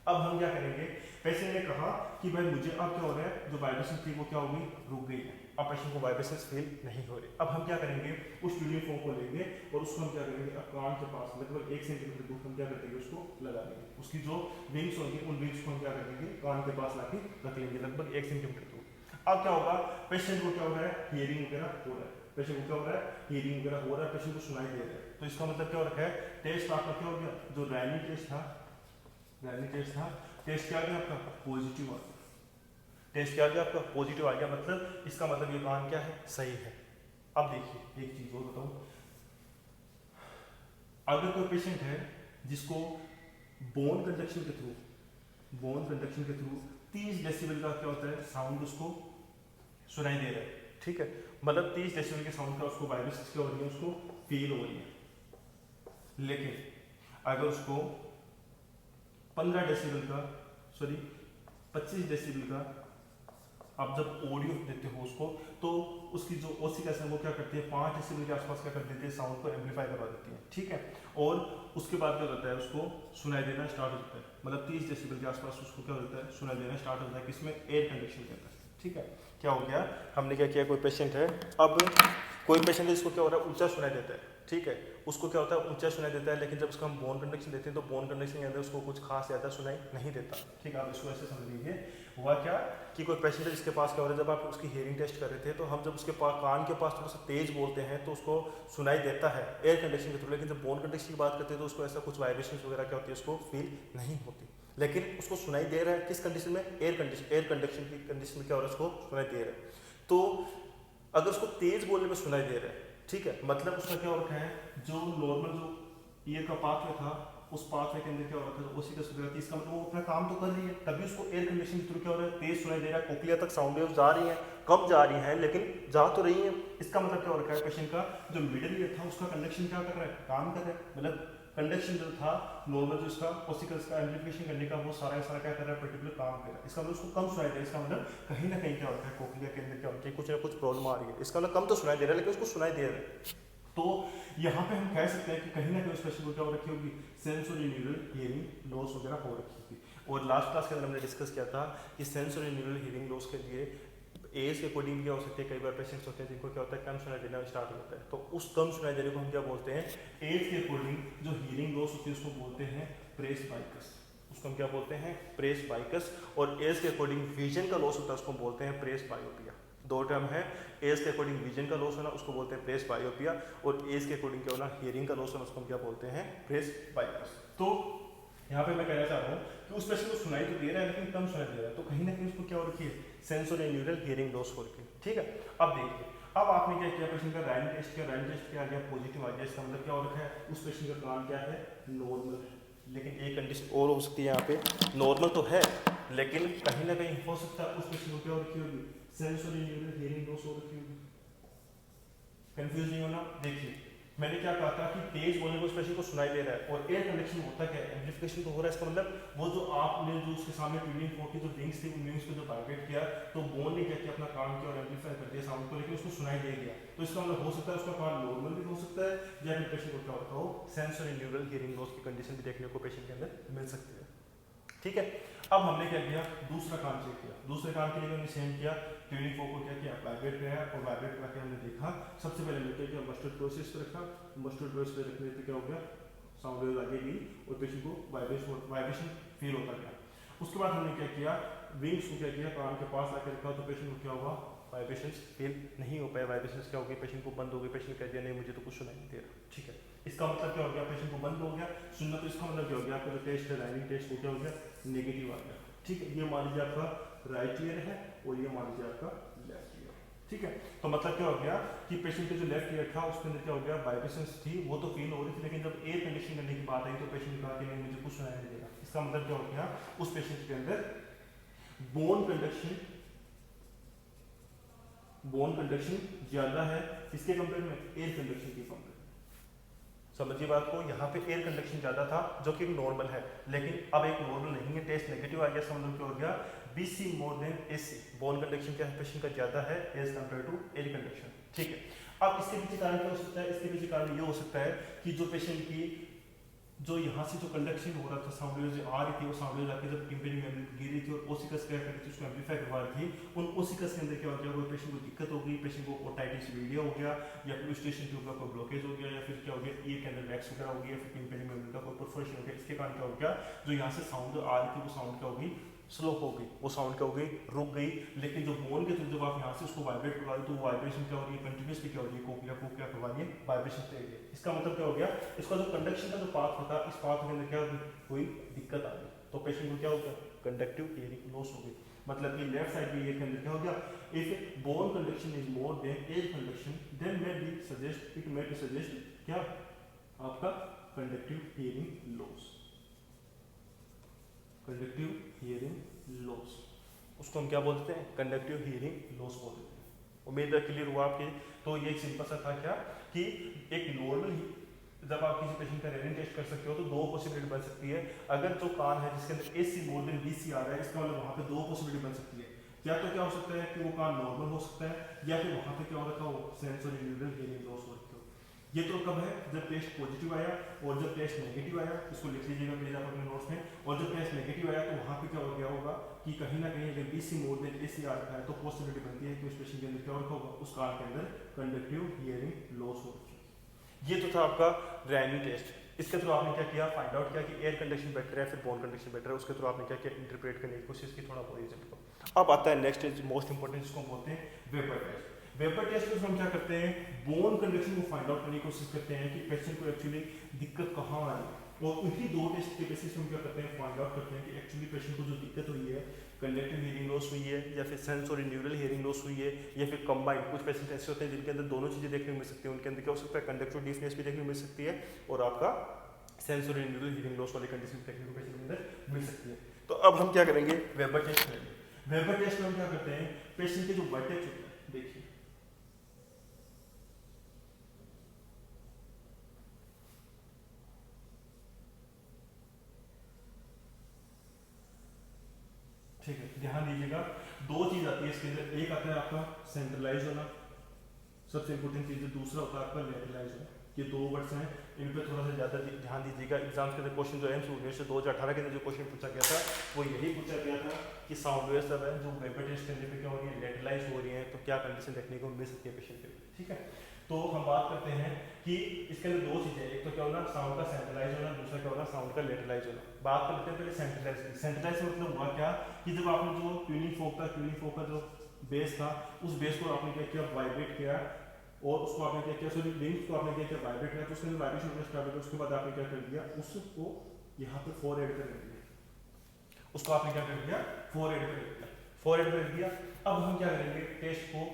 अब हम क्या करेंगे, पेशेंट ने कहा कि भाई मुझे अब क्या हो रहा है, जो वाइब्रेशन थी वो क्या हो गई, रुक गई है, अब पेशेंट को वाइब्रेशंस फील नहीं हो रही। अब हम क्या करेंगे, उस ट्यूनिंग फोक को लेंगे और उसको हम क्या करेंगे, अब कान के पास लगभग 1 सेंटीमीटर दूर हम क्या कर देंगे, उसको लगा देंगे। उसकी जो विंग्स होंगी उन विंग्स को हम क्या कर देंगे, कान के पास लाके रख लेंगे लगभग 1 सेंटीमीटर दूर। अब क्या होगा, पेशेंट को क्या हो रहा है, हियरिंग वगैरह हो रहा है, पेशेंट को क्या हो रहा है, हियरिंग वगैरह हो रहा है, पेशेंट को सुनाई दे रहा है। तो इसका मतलब क्या हो रखा है, टेस्ट आपका क्या हो गया, जो रायनी टेस्ट था, टेस्ट क्या आ गया आपका, पॉजिटिव आ गया। टेस्ट क्या आ गया आपका, पॉजिटिव आ गया, मतलब इसका मतलब ये कान क्या है, सही है। अब देखिए एक चीज और बताऊं, अगर कोई पेशेंट है जिसको बोन कंडक्शन के थ्रू 30 डेसिबल का क्या होता है साउंड उसको सुनाई दे रहा है, ठीक है, मतलब 30 डेसिबल के साउंड का उसको वाइब्रेशंस क्या हो रही है, उसको फील हो रही है। लेकिन अगर उसको 15 डेसिबल का, सॉरी 25 डेसिबल का आप जब ऑडियो देते हो उसको, तो उसकी जो ओसिलेशन वो क्या करती है 5 डेसिबल के आसपास क्या कर देती है, साउंड को एम्पलीफाई करवा देती है, ठीक है। और उसके बाद क्या होता है, उसको सुनाई देना स्टार्ट होता है, मतलब 30 डेसिबल के आसपास उसको क्या होता है, सुनाई देना स्टार्ट होता है, किसमें, एयर कंडीशन के अंदर, ठीक है। क्या हो गया, हमने क्या किया, कोई पेशेंट है, अब कोई पेशेंट है जिसको क्या हो रहा है, ऊंचा सुनाई देता है, ठीक है, उसको क्या होता है, ऊंचा सुनाई देता है, लेकिन जब उसका हम बोन कंडक्शन देते हैं तो बोन कंडक्शन के अंदर उसको कुछ खास ज़्यादा सुनाई नहीं देता, ठीक है। आप इसको ऐसे समझ लीजिए, हुआ क्या कि कोई पेशेंट है जिसके पास क्या हो रहा है, जब आप उसकी हियरिंग टेस्ट कर रहे थे तो हम जब उसके पास कान के पास थोड़ा सा तेज बोलते हैं तो उसको सुनाई देता है एयर कंडीशन के थ्रू, लेकिन जब बोन कंडक्शन की बात करते हैं तो उसको ऐसा कुछ वाइब्रेशन वगैरह क्या होती है, उसको फील नहीं होती, लेकिन उसको सुनाई दे रहा है किस कंडीशन में, एयर कंडक्शन की कंडीशन में क्या हो रहा है, उसको सुनाई दे रहा है। तो अगर उसको तेज बोलने में सुनाई दे रहा है, ठीक है, मतलब उसका क्या हो रखा है, जो नॉर्मल जो ईयर का पाथवे था उस पाथवे के अंदर क्या हो रखा है, उसी का सुधार, इसका मतलब वो अपना काम तो कर रही है, तभी उसको एयर कंडीशन के थ्रू क्या हो रहा है, तेज सुनाई दे रहा है, कोक्लिया तक साउंड वेव्स जा रही हैं, कम जा रही हैं लेकिन जा तो रही हैं। इसका मतलब क्या हो रखा है, पेशेंट का जो मिडिल ईयर था उसका कंडक्शन क्या कर रहा है, काम कर रहा है, मतलब कंडक्शन जो था नॉर्मल जो इसका ओसिकल्स का एम्प्लीफिकेशन करने का वो सारा सारा क्या कर रहा है, पर्टिकुलर काम कर रहा है। इसका मतलब उसको कम सुनाई दे रहा है, इसका मतलब कहीं ना कहीं क्या होता है, कोक्लिया के अंदर क्या होता है, कुछ ना कुछ प्रॉब्लम आ रही है, इसका मतलब कम तो सुनाई दे रहा है लेकिन उसको सुनाई दे रहा है। तो यहाँ पे हम कह सकते हैं कि कहीं ना कहीं उस पेशेंट को क्या हो रखी होगी, सेंसरी न्यूरल हियरिंग लॉस वगैरह हो रखी होगी। और लास्ट क्लास के अंदर हमने डिस्कस किया था कि सेंसरी न्यूरल हियरिंग लॉस के लिए एज के अकॉर्डिंग क्या हो सकते हैं, कई बार पेशेंट्स होते हैं जिनको क्या होता है कम सुनाई देना स्टार्ट होता है, तो उस कम सुनाई देने को हम क्या बोलते हैं, एज के अकॉर्डिंग जो हियरिंग लॉस होती है उसको बोलते हैं प्रेसबाइकस, उसको हम क्या बोलते हैं, प्रेसबाइकस। और एज के अकॉर्डिंग विजन का लॉस होता है उसको बोलते हैं प्रेसबायोपिया। दो टर्म है, एज के अकॉर्डिंग विजन का लॉस होना उसको बोलते हैं प्रेसबायोपिया, और एज के अकॉर्डिंग क्या होना, हियरिंग का लॉस होना उसको हम क्या बोलते हैं, प्रेसबाइकस। तो यहाँ पे मैं कहना चाह रहा हूँ कि उस पेशेंट को सुनाई तो दे रहा है लेकिन कम सुनाई दे रहा है, तो कहीं ना कहीं उसको क्या हो रखी है, सेंसरी न्यूरल हियरिंग लॉस हो रखी है, ठीक है। अब देखिए, अब आपने क्या किया, पेशेंट का रैंड टेस्ट किया, रैंड टेस्ट क्या आ गया, पॉजिटिव आ गया, इसका मतलब क्या हो रखा है, उस पेशेंट का कान क्या है, नॉर्मल है, लेकिन एक कंडीशन और हो सकती है यहाँ पे, नॉर्मल तो है लेकिन कहीं ना कहीं हो सकता है उस पेशेंट को क्या हो रखी होगी, सेंसरी न्यूरल हियरिंग लॉस हो रखी होगी। कंफ्यूज नहीं होना, देखिए मैंने क्या कहा था कि तेज बोलने को स्पेशल को सुनाई दे रहा है, और एयर कंडक्शन होता क्या है, एम्प्लीफिकेशन तो हो रहा है, इसका मतलब वो जो आपने जो उसके सामने ट्यूनिंग फोर्क की जो विंग्स थी उन विंग्स को जो वाइब्रेट किया तो बोन ने क्या किया, अपना काम किया और एम्प्लीफाई कर दिया साउंड को, लेकिन उसको सुनाई दे गया, तो इसका मतलब हो सकता है उसका कान नॉर्मल भी हो सकता है, या फिर पेशेंट को क्या होता हो, सेंसरी न्यूरल हियरिंग लॉस की कंडीशन भी देखने को पेशेंट के अंदर मिल सकती है, ठीक है। अब हमने क्या किया, दूसरा काम चेक किया, दूसरे काम के लिए हमने सेम किया, ट्यूनिंग फोर्क को क्या किया, वाइब्रेट किया, और वाइब्रेट करके हमने देखा, सबसे पहले हमने क्या किया, मस्टर्ड प्रोसेस पे रखा, मस्टर्ड प्रोसेस पे रखने से क्या हो गया, साउंड वेव आगे गई और पेशेंट को वाइब्रेशन फील होता गया। उसके बाद हमने क्या किया, विंग्स को क्या किया, कान के पास आकर रखा, तो पेशेंट को क्या हुआ, वाइब्रेशंस फील नहीं हो पाए, वाइब्रेशंस क्या हो गई, पेशेंट को बंद हो गई, पेशेंट कह दिया नहीं मुझे तो कुछ सुनाई नहीं दे रहा, ठीक है। इसका मतलब क्या हो गया, पेशेंट को बंद हो गया सुनना, तो इसका मतलब क्या हो गया, आपका जो टेस्ट है लाइनिंग टेस्ट वो क्या हो गया, नेगेटिव आ गया, ठीक है। ये मान लीजिए आपका राइट ईयर है और ये मान लीजिए आपका लेफ्ट ईयर, ठीक है। तो मतलब क्या हो गया कि पेशेंट के जो लेफ्ट ईयर था उसके अंदर क्या हो गया, वाइब्रेशंस थी वो तो फील हो रही थी, लेकिन जब एयर कंडीशन करने की बात आई तो पेशेंट ने कहा कि नहीं मुझे कुछ सुनाई नहीं देगा। इसका मतलब क्या हो गया, उस पेशेंट के अंदर बोन कंडक्शन ज्यादा है, इसके कंपेयर में एयर कंडक्शन की कंपेयर, समझिए बात को, यहाँ पे एयर कंडक्शन ज्यादा था जो कि नॉर्मल है, लेकिन अब एक नॉर्मल नहीं है, टेस्ट नेगेटिव आ गया, समझ क्या हो गया, BC more than AC, bone conduction क्या है पेशेंट का ज्यादा है as compare to air conduction, ठीक है। अब इसके पीछे कारण क्या हो सकता है, इसके पीछे कारण ये हो सकता है कि जो पेशेंट की जो यहाँ से जो कंडक्शन हो रहा था साउंड वेव आ रही थी, वो साउंड वेव जाके जब टिम्पेनिक मेम्ब्रेन गिर रही थी और ओसिकस क्या कर रही थी, उसको एम्पलीफाई करवा रही थी, उन ओसिकस के अंदर क्या हो गया, कोई पेशेंट को दिक्कत हो गई, पेशेंट को ओटाइटिस मीडिया हो गया, या फिर स्टेशन ट्यूब का कोई ब्लॉकेज हो गया, या फिर क्या हो गया ईयर के अंदर वैक्स वगैरह हो गया, फिर टिम्पेनिक मेम्ब्रेन का कोई परफोरेशन हो गया। इसके कारण क्या हो गया, जो यहाँ से साउंड आ रही थी वो साउंड क्या हो गई, स्लो हो गई, वो साउंड क्या हो गई, रुक गई, लेकिन जो बोन के थ्रू जब आप यहाँ से उसको वाइब्रेट करवा रहे तो वो वाइब्रेशन क्या हो रही है, कंटिन्यूसली क्या हो रही है, कोक्लिया को क्या करवा रही है, वाइब्रेशन दे रही है। इसका मतलब क्या हो गया, इसका जो कंडक्शन का जो पाथ होता है, इस पाथ के अंदर क्या होगी, कोई दिक्कत आ गई, तो पेशेंट को क्या हो गया, कंडक्टिव हियरिंग लॉस हो गई, मतलब कि लेफ्ट साइड के ईयर के अंदर क्या हो गया, if bone conduction is more than air conduction then may be suggest, it may be suggest क्या, आपका conductive hearing loss, conductive hearing loss. उसको हम क्या बोलते हैं, कंडक्टिव हियरिंग लॉस बोल देते हैं। उम्मीद है क्लियर हुआ आपके। तो ये एक सिंपल सा था क्या कि एक नॉर्मल जब आप किसी पेशेंट का हेयरिंग टेस्ट कर सकते हो तो दो पॉसिबिलिटी बन सकती है। अगर जो कान है जिसके अंदर AC मोर देन BC आ रहा है, इसका मतलब वहाँ पे दो पॉसिबिलिटी बन सकती है। या तो क्या हो सकता है कि वो कान नॉर्मल हो सकता है, या फिर वहाँ पे क्या हो रखा हो, सेंसरी न्यूरल हियरिंग लॉस हो रखा हो। ये तो कब है, जब टेस्ट पॉजिटिव आया, और जब टेस्ट नेगेटिव आया, इसको लिख लीजिएगा प्लीज आप अपने नोट्स में। और जब टेस्ट नेगेटिव आया तो वहाँ पे क्या हो गया होगा कि कहीं ना कहीं अगर BC मोर देन AC आ रखा है तो पॉसिबिलिटी बनती है कि उस पेशेंट के अंदर क्या हो रखा होगा, उस कान के अंदर कंडक्टिव हियरिंग लॉस हो रखी है। ये तो था आपका रैनी टेस्ट। इसके थ्रू आपने क्या किया, फाइंड आउट किया कि एयर कंडक्शन बेटर है फिर बोन कंडक्शन बेटर है। उसके थ्रू आपने क्या किया, इंटरप्रेट करने की कोशिश की थोड़ा बहुत रिजल्ट को। अब आता है नेक्स्ट इज मोस्ट इंपॉर्टेंट, जिसको हम बोलते हैं वेपर टेस्ट। वेपर टेस्ट में हम क्या करते हैं, बोन कंडक्शन को फाइंड आउट करने की कोशिश करते हैं कि पेशेंट को एक्चुअली दिक्कत कहाँ आ रही है, और उन्हीं दो टेस्ट के बेसिस हम क्या करते हैं, फाइंड आउट करते हैं कि एक्चुअली पेशेंट को जो दिक्कत हुई है, कंडक्टिव हियरिंग लॉस हुई है, या फिर सेंसोरी न्यूरल हियरिंग लॉस हुई है, या फिर कंबाइंड। कुछ पेशेंट ऐसे होते हैं जिनके अंदर दोनों चीजें देखने को मिल सकती है। उनके अंदर क्या हो सकता है, कंडक्टिव डीफनेस भी देखने को मिल सकती है, और आपका सेंसोरी न्यूरल हियरिंग लॉस वाली कंडीशन देखने को पेशेंट के अंदर मिल सकती है। तो अब हम क्या करेंगे, वेबर टेस्ट करेंगे। वेबर टेस्ट में हम क्या करते हैं, पेशेंट के जो वर्टेक्स होते हैं, देखिए ठीक है, ध्यान दीजिएगा। दो चीज आती है इसके अंदर, एक आता है आपका सेंट्रलाइज होना, सबसे इंपॉर्टेंट चीज है, दूसरा होता है आपका लेटरलाइज होना। ये दो वर्ड्स हैं, इन पे थोड़ा सा ज्यादा ध्यान दीजिएगा। एग्जाम्स के अंदर क्वेश्चन जो एम्स यूनिवर्सिटी 2018 के अंदर जो क्वेश्चन पूछा गया था वो यही पूछा गया था कि साउंड वेव्स सब है जो वेपर टेस्ट करने पे क्या हो रही है, लेटरलाइज हो रही है, तो क्या कंडीशन देखने को मिल सकती है पेशेंट के। ठीक है, तो हम बात करते हैं कि इसके अंदर दो चीजें, एक तो क्या होना साउंड का सेंट्रलाइज होना, दूसरा क्या होना साउंड का लेटरलाइज होना। बात करते हैं पहले सेंट्रलाइज की। सेंट्रलाइज मतलब हुआ क्या कि जब आपने जो ट्यूनिंग फोक का जो बेस था, उस बेस को आपने क्या किया, वाइब्रेट किया, और उसको आपने क्या किया, सॉरी लिंक को आपने क्या किया, वाइब्रेट किया, तो उसके अंदर वाइब्रेशन होना स्टार्ट हो गया। उसके बाद आपने क्या कर दिया, उसको यहाँ पे फॉरवर्ड कर दिया, उसको आपने क्या कर दिया, फॉरवर्ड कर दिया, फॉरवर्ड कर दिया। अब हम क्या करेंगे, टेस्ट को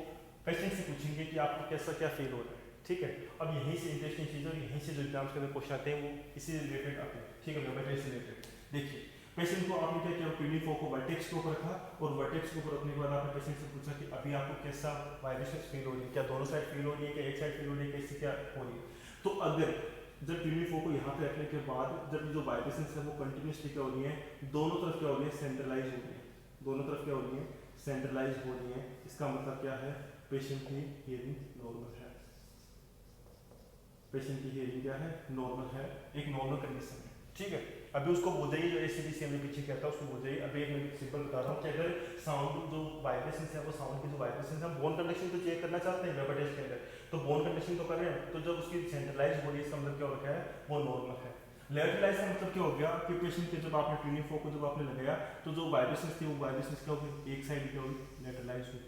पेशेंट से पूछेंगे कि आपको कैसा क्या फील हो रहा है। ठीक है, अब यहीं से इंटरेस्टिंग चीज़ और यहीं से जो एग्जाम्स के अंदर क्वेश्चन आते हैं वो इसी रिलेटेड आते हैं। ठीक है, वेपर टेस्ट से रिलेटेड देखिए, पेशेंट को आपने क्या किया, ट्यूनिंग फोक को वर्टेक्स के ऊपर रखा, और वर्टेक्स के ऊपर रखने के बाद आपने पेशेंट से पूछा कि अभी आपको कैसा वाइब्रेशन फील हो रही है, क्या दोनों साइड फील हो रही है, क्या एक साइड फील हो रही है, कैसे क्या हो रही है। तो अगर जब ट्यूनिंग फोक को यहाँ पे रखने के बाद जब जो वाइब्रेशन है वो कंटिन्यूसली क्या हो रही है, दोनों तरफ क्या हो रही है, सेंट्रलाइज हो रही है, दोनों तरफ क्या हो रही है, सेंट्रलाइज हो रही है। इसका मतलब क्या है, पेशेंट की हियरिंग नॉर्मल है, पेशेंट की हियरिंग क्या है, नॉर्मल है, एक नॉर्मल कंडीशन है। ठीक है, अभी उसको बोझाइए जो ACDC हमने पीछे किया था उसको बोझाइए। अभी एक मैं सिंपल बता रहा हूँ कि अगर साउंड जो वाइब्रेशन है वो साउंड की जो वाइब्रेशन है, हम बोन कंडक्शन तो चेक करना चाहते हैं वेपर टेस्ट के अंदर, तो बोन कंडक्शन तो कर रहे हैं, तो जब उसकी सेंट्रलाइज हो रही है इसका मतलब क्या हो रखा है, वो नॉर्मल है। लेटरलाइज का मतलब क्या हो गया कि पेशेंट के जब आपने ट्यूनिंग फोक को जब आपने लगाया तो जो वाइब्रेशन थी वो वाइब्रेशन क्या होगी, एक साइड क्या होगी, लेटरलाइज हुई,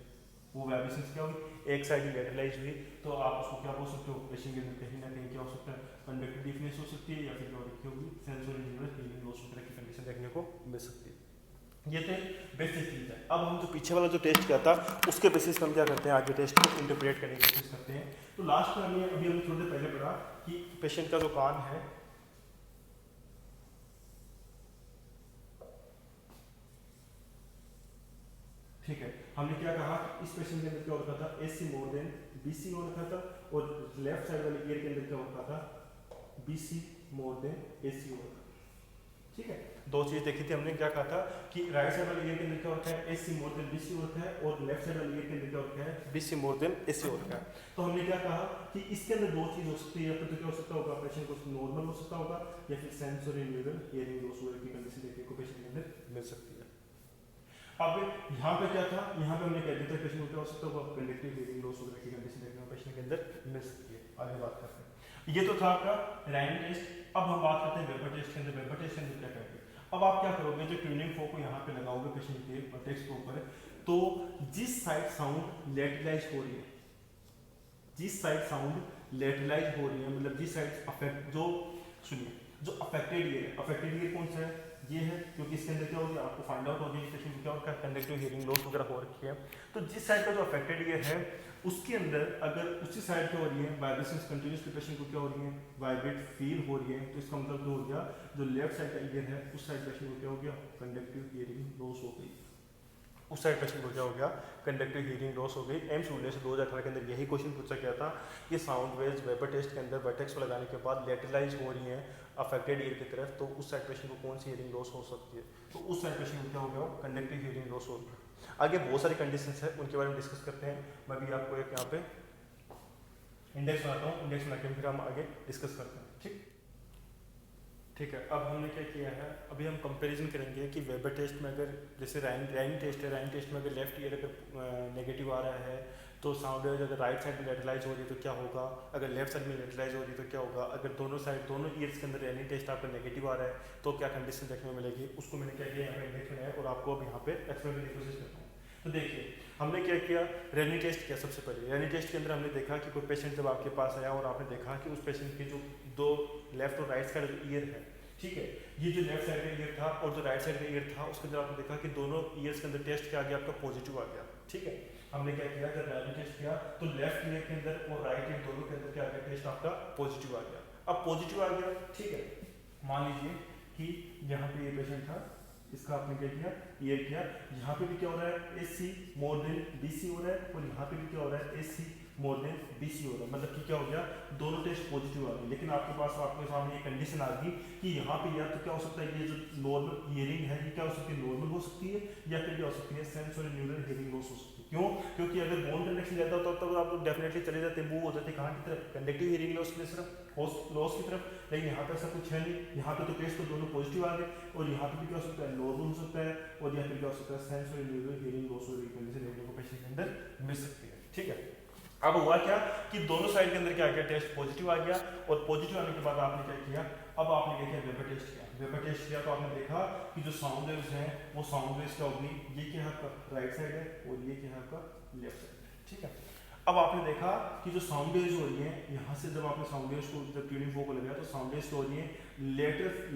वो वाइब्रेशन क्या होगी, एक साइड लेटरलाइज हुई। तो आप उसको क्या बोल सकते हो, पेशेंट के अंदर कहीं ना कहीं क्या हो सकता है, कंडक्टिव डिफनेस हो सकती है, या फिर क्या होगी, सेंसोरी न्यूरल हियरिंग लॉस वगैरह की कंडीशन देखने को मिल सकती है। ये तो बेसिक चीज है। अब हम जो पीछे वाला जो टेस्ट किया था उसके बेसिस पर हम क्या करते हैं, आगे टेस्ट को इंटरप्रेट करने की कोशिश करते हैं। तो लास्ट में अभी हमने थोड़ी देर पहले पढ़ा कि पेशेंट का जो कान है, ठीक है, हमने क्या कहा कि इस पेशेंट के अंदर क्या हो रखा था, AC मोर देन BC हो रखा था, और लेफ्ट साइड वाले ईयर के अंदर क्या हो रखा था, BC मोर देन AC हो रखा था। ठीक है, दो चीज देखी थी हमने, क्या कहा था कि राइट साइड वाले ईयर के अंदर क्या होता है, AC मोर देन BC हो रखा है, और लेफ्ट साइड वाले ईयर के अंदर क्या होता है, BC मोर देन AC हो रखा है। तो हमने क्या कहा कि इसके अंदर दो चीज हो सकती है, या फिर तो क्या हो सकता होगा, पेशेंट को नॉर्मल हो सकता होगा, या फिर सेंसोरी न्यूरल हियरिंग लॉस वगैरह की कंडीशन देखने को पेशेंट के अंदर मिल सकती है। अब यहाँ पे क्या था, यहाँ पे हमने कह दिया था पेशेंट को क्या हो सकता होगा, कंडक्टिव हियरिंग लॉस वगैरह की कंडीशन देखने को पेशेंट के अंदर मिल सकती है। आगे बात करते हैं, ये तो था आपका रैंडम टेस्ट। अब हम बात करते हैं वेपर टेस्ट के अंदर। वेपर टेस्ट के अंदर क्या करेंगे, अब आप क्या करोगे, जो ट्यूनिंग फोक को यहाँ पे लगाओगे पेशेंट के वर्टेक्स के ऊपर, तो जिस साइड साउंड लेटरलाइज हो रही है, जिस साइड साउंड लेटरलाइज हो रही है, मतलब जिस साइड अफेक्ट, जो सुनिए, जो अफेक्टेड ईयर है, अफेक्टेड ईयर कौन सा है, ये है, क्योंकि इसके अंदर क्या होगी, आपको फाइंड आउट होगी पेशेंट को क्या होगा, कंडक्टिव हियरिंग लॉस वगैरह हो रखी है। तो जिस साइड का जो अफेक्टेड ईयर है उसके अंदर अगर उसी साइड क्या हो रही है, वाइब्रेशंस कंटिन्यूसली पेशेंट को क्या हो रही है, वाइब्रेट फील हो रही है, तो इसका मतलब जो हो गया, जो लेफ्ट साइड का ईयर है उस साइड पेशेंट को क्या हो गया, कंडक्टिव हियरिंग लॉस हो गई। उस साइड पेशेंट को क्या हो गया, कंडक्टिव हियरिंग लॉस हो गई। एम्स यूनिवर्सिटी से 2018 के अंदर यही क्वेश्चन पूछा गया था कि साउंड वेव्स वेबर टेस्ट के अंदर वर्टेक्स को लगाने के बाद लेटरलाइज हो रही हैं अफेक्टेड ईयर की तरफ, तो उस साइड पेशेंट को कौन सी हियरिंग लॉस हो सकती है, तो उस साइड पेशेंट को क्या हो गया, कंडक्टिव हियरिंग लॉस हो गया। आगे बहुत सारी कंडीशंस है, उनके बारे में डिस्कस करते हैं। मैं भी आपको एक यहाँ पे इंडेक्स बनाता हूँ, इंडेक्स बना के फिर हम आगे डिस्कस करते हैं। ठीक है। अब हमने क्या किया है, अभी हम कंपैरिजन करेंगे कि वेबर टेस्ट में अगर जैसे रैंग टेस्ट है, रैंग टेस्ट में अगर लेफ्ट ईयर अगर नेगेटिव आ रहा है तो साउंड वेव अगर राइट साइड में लेटरलाइज हो रही है तो क्या होगा, अगर लेफ्ट साइड में लेटरलाइज हो रही है तो क्या होगा, अगर दोनों साइड दोनों ईयर्स के अंदर रैनिंग टेस्ट आपका नेगेटिव आ रहा है तो क्या कंडीशन देखने को मिलेगी, उसको मैंने क्या किया यहाँ पे इंडेक्स बनाया और आपको अब यहाँ पे एक्सप्लेन करने की कोशिश करता हूँ। तो देखिए हमने क्या किया, रैनिंग टेस्ट किया। सबसे पहले रैनिंग टेस्ट के अंदर हमने देखा कि कोई पेशेंट जब आपके पास आया और आपने देखा कि उस पेशेंट के जो दो लेफ्ट और राइट साइड ईयर है, ठीक है, ये जो लेफ्ट साइड का ईयर था और जो राइट साइड का ईयर था उसके अंदर आपने देखा कि दोनों ईयर्स के अंदर टेस्ट क्या आ गया, आपका पॉजिटिव आ गया। ठीक है, हमने क्या किया, जब रैंडम टेस्ट किया तो लेफ्ट ईयर के अंदर और राइट ईयर दोनों के अंदर क्या आ गया, टेस्ट आपका पॉजिटिव आ गया। अब पॉजिटिव आ गया, ठीक है, मान लीजिए कि यहाँ पे ये पेशेंट था, इसका आपने क्या किया, ईयर किया, यहाँ पे भी क्या हो रहा है, एसी मोर देन बीसी हो रहा है और यहाँ पे भी क्या हो रहा है, एसी मोर देन बीसी हो रहा है, मतलब कि क्या हो गया, दोनों टेस्ट पॉजिटिव आ गए। लेकिन आपके पास आपके सामने ये कंडीशन आ गई कि यहाँ पे या तो क्या हो सकता है, ये जो नॉर्मल हियरिंग है ये क्या हो सकती है, नॉर्मल हो सकती है या फिर क्या हो सकती है, सेंसोरी न्यूरल हियरिंग लॉस हो सकती है। क्यों, क्योंकि अगर बोन कंडक्शन ज्यादा होता तो आप लोग डेफिनेटली चले जाते, मूव हो जाते कहाँ की तरफ, कंडक्टिव हियरिंग लॉस की तरफ, लॉस की तरफ। लेकिन यहाँ पे ऐसा कुछ है नहीं, यहाँ पे तो टेस्ट तो दोनों पॉजिटिव आ गए और यहाँ पे भी क्या हो सकता है, नॉर्मल हो सकता है और यहाँ पे क्या हो सकता है, सेंसोरी न्यूरल हियरिंग लॉस हो कंडीशन को पेशेंट के अंदर मिल सकती है। ठीक है, अब हुआ क्या कि दोनों साइड के अंदर क्या आ गया, टेस्ट पॉजिटिव आ गया और पॉजिटिव आने के बाद आपने क्या किया, अब आपने क्या किया, वेबर टेस्ट किया। वेबर टेस्ट किया तो आपने देखा कि जो साउंड वेव्स हैं वो साउंड वेव्स क्या होगी, ये क्या है आपका राइट साइड है और ये क्या है आपका लेफ्ट साइड है। ठीक है, अब आपने देखा कि जो साउंड वेव्स हो रही हैं, यहाँ से जब आपने साउंड वेव्स को जब ट्यूनिंग फोक को लगाया तो साउंड वेव्स क्या हो रही है,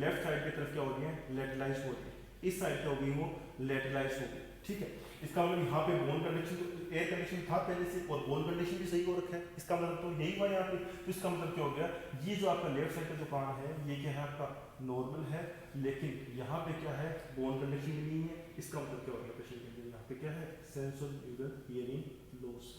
लेफ्ट साइड की तरफ क्या हो रही है, लेटरलाइज हो रही है, इस साइड क्या हो गई, वो लेटरलाइज हो गई। ठीक है, इसका मतलब यहाँ पे बोन कंडीशन तो एयर कंडीशन था पहले से और बोन कंडीशन भी सही हो रखा है, इसका मतलब तो यही हुआ यहाँ पे। तो इसका मतलब क्या हो गया, ये जो आपका लेफ्ट साइड का जो कान है ये क्या है, आपका नॉर्मल है, लेकिन यहाँ पे क्या है, बोन कंडीशन भी नहीं है। इसका मतलब क्या हो गया, पेशेंट के लिए यहाँ पे क्या है, सेंसोरी न्यूरल हियरिंग लॉस।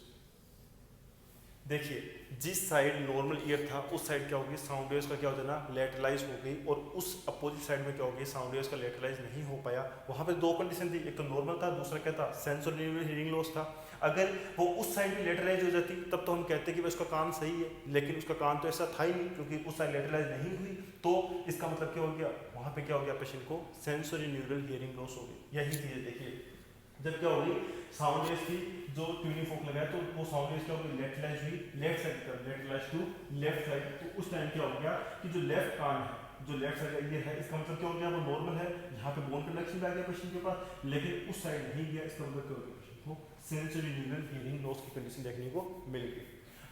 देखिए जिस साइड नॉर्मल ईयर था उस साइड क्या होगी, साउंड वेव्स का क्या हो जाना, लेटरलाइज हो गई और उस अपोजिट साइड में क्या होगी, साउंड वेव्स का लेटरलाइज नहीं हो पाया। वहाँ पे दो कंडीशन थी, एक तो नॉर्मल था, दूसरा क्या था, सेंसोरी न्यूरल हियरिंग लॉस था। अगर वो उस साइड में लेटरलाइज हो जाती तब तो हम कहते कि उसका कान सही है, लेकिन उसका कान तो ऐसा था ही नहीं क्योंकि उस साइड लेटरलाइज नहीं हुई। तो इसका मतलब क्या हो गया, वहाँ पे क्या हो गया, पेशेंट को सेंसोरी न्यूरल हियरिंग लॉस हो गई। यही चीज़ देखिए, जब क्या होगी, साउंड वेव्स थी जो ट्यूनिंग फोक लगाया तो वो साउंड वेव्स क्या होगी, लेटरलाइज हुई लेफ्ट साइड की, लेटरलाइज टू लेफ्ट साइड। तो उस टाइम क्या हो गया कि जो लेफ्ट कान है, जो लेफ्ट साइड का ईयर है, इसका मतलब क्या हो गया, वो नॉर्मल है, यहाँ पे बोन कंडक्शन भी आ गया पेशेंट के पास, लेकिन उस साइड नहीं गया। इसका मतलब क्या हो गया, पेशेंट को सेंसोरी न्यूरल हियरिंग लॉस की कंडीशन देखने को मिल गई।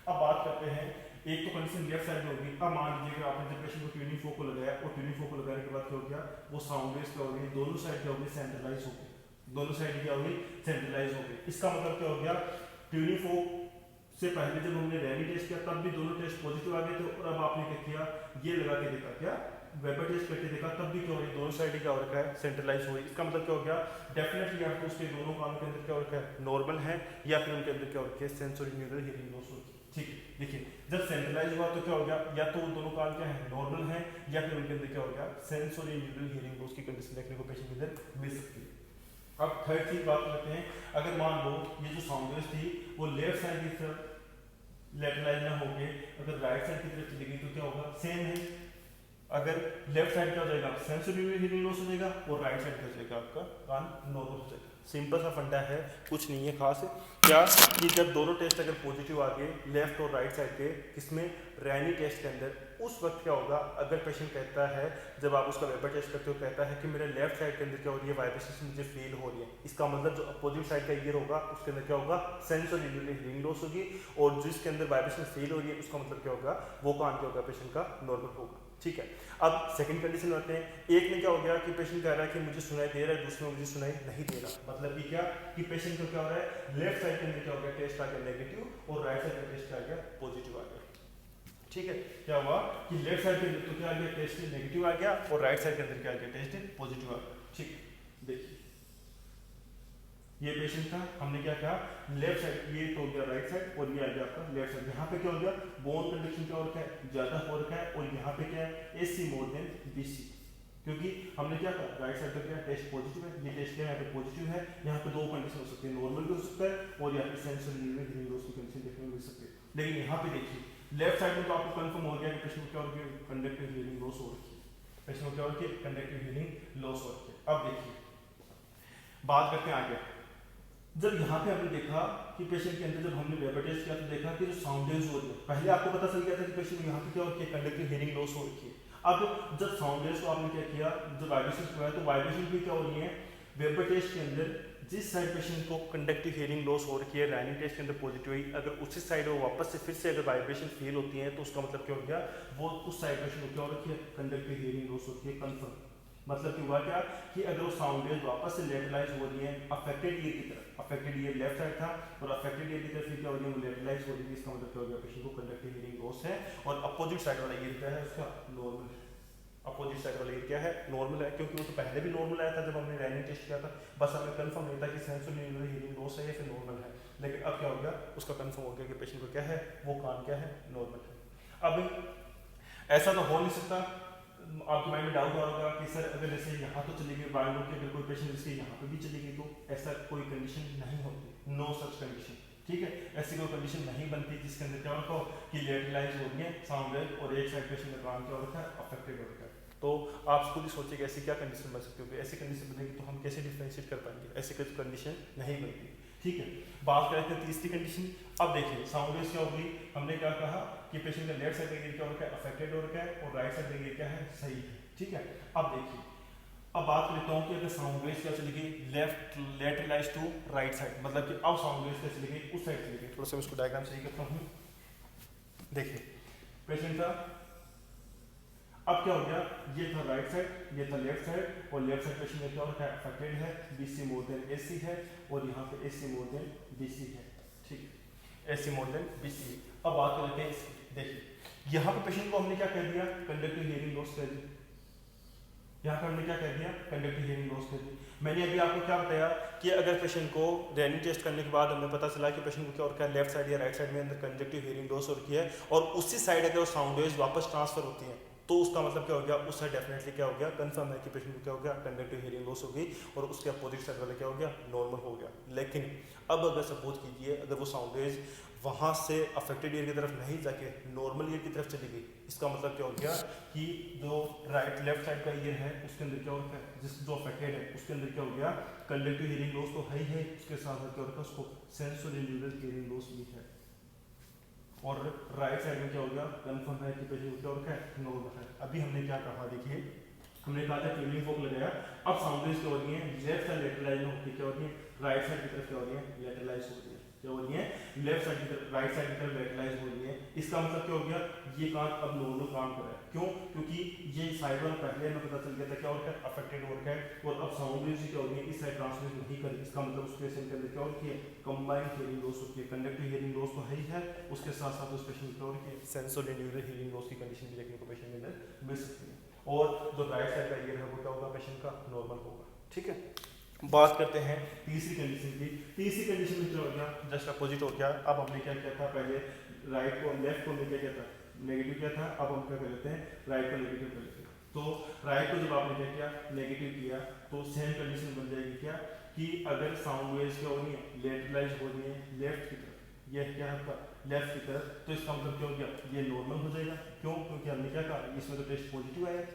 अब बात करते हैं, एक तो कंडीशन लेफ्ट साइड में होगी। अब मान लीजिए आपने जब पेशेंट को ट्यूनिंग फोक को लगाया और ट्यूनिंग फोक को लगाने के बाद क्या हो गया, वो साउंड वेव्स क्या हो गई, दोनों साइड क्या हो गई, सेंट्रलाइज हो गई, दोनों साइड क्या होगी, सेंट्रलाइज हो गई। इसका मतलब क्या हो गया, ट्यूनिंग फोक से पहले जब हमने रैली टेस्ट किया तब भी दोनों टेस्ट पॉजिटिव आ गए थे और अब आपने क्या किया, ये लगा के देखा, क्या वेबर टेस्ट करके देखा, तब भी क्या हो रही है, दोनों साइड क्या हो रखा है, सेंट्रलाइज हो रही है। इसका मतलब क्या हो गया, डेफिनेटली आपको उसके दोनों कानों के अंदर क्या हो रखा है, नॉर्मल है या फिर उनके अंदर क्या हो रखा है, सेंसोरी न्यूरल हियरिंग लॉस हो रही है। ठीक है, देखिए जब सेंट्रलाइज हुआ तो क्या हो गया, या तो वो दोनों कान क्या है, नॉर्मल है या फिर उनके अंदर क्या हो गया, सेंसोरी न्यूरल हियरिंग लॉस की कंडीशन देखने को पेशेंट के अंदर मिल सकती है। अब थर्ड चीज बात करते हैं, अगर मान लो ये जो साउंड वेव्स थी वो लेफ्ट साइड की तरफ लेटरलाइज ना होके अगर राइट साइड की तरफ चली गई तो क्या होगा, सेम है। अगर लेफ्ट साइड क्या हो जाएगा, सेंसोरी हियरिंग लॉस हो जाएगा और राइट साइड क्या हो जाएगा, आपका कान नॉर्मल हो जाएगा। सिंपल सा फंडा है, कुछ नहीं है खास। क्या कि जब दोनों टेस्ट अगर पॉजिटिव आ गए लेफ्ट और राइट साइड के, किसमें, रैनी टेस्ट के अंदर, उस वक्त क्या होगा, अगर पेशेंट कहता है, जब आप उसका वेबर टेस्ट करते हो, कहता है कि मेरे लेफ्ट साइड के अंदर क्या हो रही है, वाइब्रेशन मुझे फील हो रही है, इसका मतलब जो अपोजिट साइड का ईयर होगा उसके अंदर क्या होगा, सेंसोरी न्यूरल हियरिंग लॉस होगी और जिसके अंदर वाइब्रेशन फील हो रही है उसका मतलब क्या होगा, वो कान क्या होगा, पेशेंट का नॉर्मल होगा। ठीक है, अब सेकंड कंडीशन में आते हैं। एक में क्या हो गया कि पेशेंट कह रहा है कि मुझे सुनाई दे रहा है, दूसरे में मुझे सुनाई नहीं दे रहा, मतलब कि क्या कि पेशेंट को क्या हो रहा है, लेफ्ट साइड के अंदर क्या हो गया, टेस्ट आ गया नेगेटिव और राइट साइड का टेस्ट आ गया पॉजिटिव आ गया। ठीक है, क्या हुआ कि लेफ्ट साइड के अंदर तो क्या आ गया, टेस्ट नेगेटिव आ गया और राइट साइड के अंदर क्या आ गया, टेस्ट पॉजिटिव आ गया। ठीक, देखिए ये पेशेंट था, हमने क्या कहा, लेफ्ट साइड ये तो हो गया राइट साइड और ये आ गया आपका लेफ्ट साइड। यहाँ पे क्या हो गया, बोन कंडक्शन क्या हो रखा है, ज्यादा हो रखा है, और यहाँ पे क्या है, AC मोर देन BC, क्योंकि हमने क्या कहा, राइट साइड पे क्या टेस्ट पॉजिटिव है, ये टेस्ट क्या है, यहाँ पे पॉजिटिव है। यहाँ पे दो कंडीशन हो सकती है, नॉर्मल भी हो सकता है और यहाँ पे सेंसर हियरिंग लॉस की कंडीशन देखने को मिल सकती है। लेकिन यहाँ पे देखिए लेफ्ट साइड में तो आपको कंफर्म हो गया कि पेशेंट को क्या हो रही है, कंडक्टिव हियरिंग लॉस हो रही है, पेशेंट को क्या हो रही है, कंडक्टिव हियरिंग लॉस हो रही है। अब देखिए बात करते हैं आगे। जब यहाँ पे हमने देखा कि पेशेंट के अंदर जब हमने वेबर टेस्ट किया तो देखा कि जो साउंड वेव्स हो रही है, पहले आपको पता चल गया था कि पेशेंट को यहाँ पे क्या हो रही है, कंडक्टिव हियरिंग लॉस हो रही है। अब जब साउंड वेव्स को आपने क्या किया, जब वाइब्रेशन हुआ है तो वाइब्रेशन भी क्या हो रही है, वेबर टेस्ट के अंदर जिस साइड पेशेंट को कंडक्टिव हियरिंग लॉस हो रही है, रैनिंग टेस्ट के अंदर पॉजिटिव हुई, अगर उसी साइड वो वापस से फिर से अगर वाइब्रेशन फील होती है तो उसका मतलब क्या हो गया, वो उस साइड पेशेंट को क्या हो रही है, कंडक्टिव हियरिंग लॉस होती है, कंफर्म। मतलब कि हुआ क्या कि अगर वो साउंड वेव वापस से लेटरलाइज हो रही है अफेक्टेड ईयर की तरफ, अफेक्टेड ईयर लेफ्ट साइड था और अफेक्टेड ईयर की तरफ क्या हो रही है, वो लेटरलाइज हो रही है, इसका मतलब क्या हो गया, पेशेंट को कंडक्टिव हियरिंग लॉस है। और अपोजिट साइड वाला ईयर क्या है, उसका नॉर्मल है। अपोजिट साइड वाला ईयर क्या है, नॉर्मल है, क्योंकि वो तो पहले भी नॉर्मल आया था जब हमने रैनिंग टेस्ट किया था, बस हमें कंफर्म नहीं था कि सेंसोरी हियरिंग लॉस है या फिर नॉर्मल है। लेकिन अब क्या हो गया, उसका कंफर्म हो गया कि पेशेंट को क्या है, वो कान क्या है, नॉर्मल है। अब ऐसा तो हो नहीं सकता, आपके माइंड में डाउट आ होगा कि सर अगर जैसे यहाँ तो चली गई बायों की, अगर कोई पेशेंट इसके यहाँ पे भी चली गई तो ऐसा कोई कंडीशन नहीं होती, नो सच कंडीशन, ठीक है। ऐसी कोई कंडीशन नहीं बनती जिसके अंदर क्या होगा कि लेटरलाइज हो रही है साउंड वेव और एक साइड पेशेंट का कान क्या हो रखा है, अफेक्टेड हो रखा है। तो आप खुद ही सोचिए कि ऐसी क्या कंडीशन बन सकती होगी, ऐसी कंडीशन बनेगी तो हम कैसे डिफरेंशिएट कर पाएंगे, ऐसी कोई कंडीशन नहीं बनती, ठीक है। बात करते हैं तीसरी कंडीशन। अब देखिए साउंड वेव क्या होगी, हमने क्या कहा कि पेशेंट का लेफ्ट साइड का ईयर क्या हो रखा है, अफेक्टेड हो रखा है, और राइट साइड का ईयर क्या है, सही है, ठीक है। अब देखिए, अब बात करता हूँ कि अगर साउंड वेव क्या चली गई लेफ्ट लेटरलाइज टू राइट साइड, मतलब कि अब साउंड वेव क्या चली गई, उस साइड चली गई। थोड़ा सा इसको डायग्राम सही करता हूँ। देखिए पेशेंट का अब क्या हो गया, ये था राइट साइड, ये था लेफ्ट साइड, और लेफ्ट साइड पेशेंट में क्या हो रखा है, अफेक्टेड है, BC मोर देन AC है, और यहाँ पे AC मोर देन BC है, ठीक है, AC मोर देन BC। अब बात करते हैं इसकी। देखिए यहाँ पे पेशेंट को हमने क्या कह दिया, कंडक्टिव हियरिंग लॉस कह दिया, यहाँ पे हमने क्या कह दिया, कंडक्टिव हियरिंग लॉस कह दिया। मैंने अभी आपको क्या बताया कि अगर पेशेंट को रैनिंग टेस्ट करने के बाद हमें पता चला कि पेशेंट को क्या हो रखा है, लेफ्ट साइड या राइट साइड में अंदर कंडक्टिव हियरिंग लॉस हो रखी है, और उसी साइड अगर साउंड वेव्स वापस ट्रांसफर होती हैं तो उसका मतलब क्या हो गया, उस साइड डेफिनेटली क्या हो गया, कंफर्म है कि पेशेंट को क्या हो गया, कंडक्टिव हियरिंग लॉस हो गई, और उसके अपोजिट साइड वाला क्या हो गया, नॉर्मल हो गया। लेकिन अब अगर सपोज कीजिए अगर वो साउंड वेव्स वहाँ से अफेक्टेड ईयर की तरफ नहीं जाके नॉर्मल ईयर की तरफ चली गई, इसका मतलब क्या हो गया कि जो राइट लेफ्ट साइड का ईयर है उसके अंदर क्या होता है, जिस जो अफेक्टेड है उसके अंदर क्या हो गया, कंडक्टिव हियरिंग लॉस तो है ही है, उसके साथ साथ क्या होता है उसको सेंसोरी न्यूरल हियरिंग लॉस भी है। और राइट साइड में क्या हो गया, कंफर्म है कि पेशेंट क्या हो रखा है, नॉर्मल है। अभी हमने क्या कहा, देखिए हमने कहा था ट्यूनिंग फोक लगाया, अब साउंड वेव्स क्या हो रही है, लेफ्ट साइड लेटरलाइज होती क्या हो रही है, राइट साइड की तरफ क्या हो रही है, लेटरलाइज हो रही है, क्या हो रही है, लेफ्ट साइड की तरफ राइट साइड की तरफ लेटरलाइज हो रही है। इसका मतलब क्या हो गया, ये कान अब नॉर्मल काम कर रहा है, क्यों, क्योंकि ये साइड वाला पहले हमें पता चल गया था क्या हो रखा है, अफेक्टेड हो रखा है, और अब साउंड वेव्स क्या हो रही है, इस साइड ट्रांसमिट नहीं कर रही, इसका मतलब उस पेशेंट के अंदर क्या हो रही है, कंबाइंड हियरिंग लॉस होती है। कंडक्टिव हियरिंग लॉस तो है ही है, उसके साथ साथ उस पेशेंट को क्या हो रही है, सेंसोरी न्यूरल हियरिंग लॉस की कंडीशन भी देखने को पेशेंट के अंदर मिल सकती है, और जो राइट साइड का ईयर है वो क्या होगा, पेशेंट का नॉर्मल होगा, ठीक है। बात करते हैं तीसरी कंडीशन की। तीसरी कंडीशन में क्या हो गया, जस्ट अपोजिट हो गया। अब हमने क्या किया था, पहले राइट को लेफ्ट को हमने क्या किया था, नेगेटिव किया था, अब हम क्या कर लेते हैं, राइट को नेगेटिव कर लेते हैं। तो राइट को जब आपने क्या किया, नेगेटिव किया, तो सेम कंडीशन बन जाएगी क्या, कि अगर साउंड वेव्स क्या हो रही है, लेटरलाइज हो रही है लेफ्ट की तरफ, ये क्या है आपका लेफ्ट की तरफ, तो इसका मतलब क्या हो गया, ये नॉर्मल हो जाएगा। क्यों, क्योंकि हमने क्या कहा, इसमें तो टेस्ट पॉजिटिव आया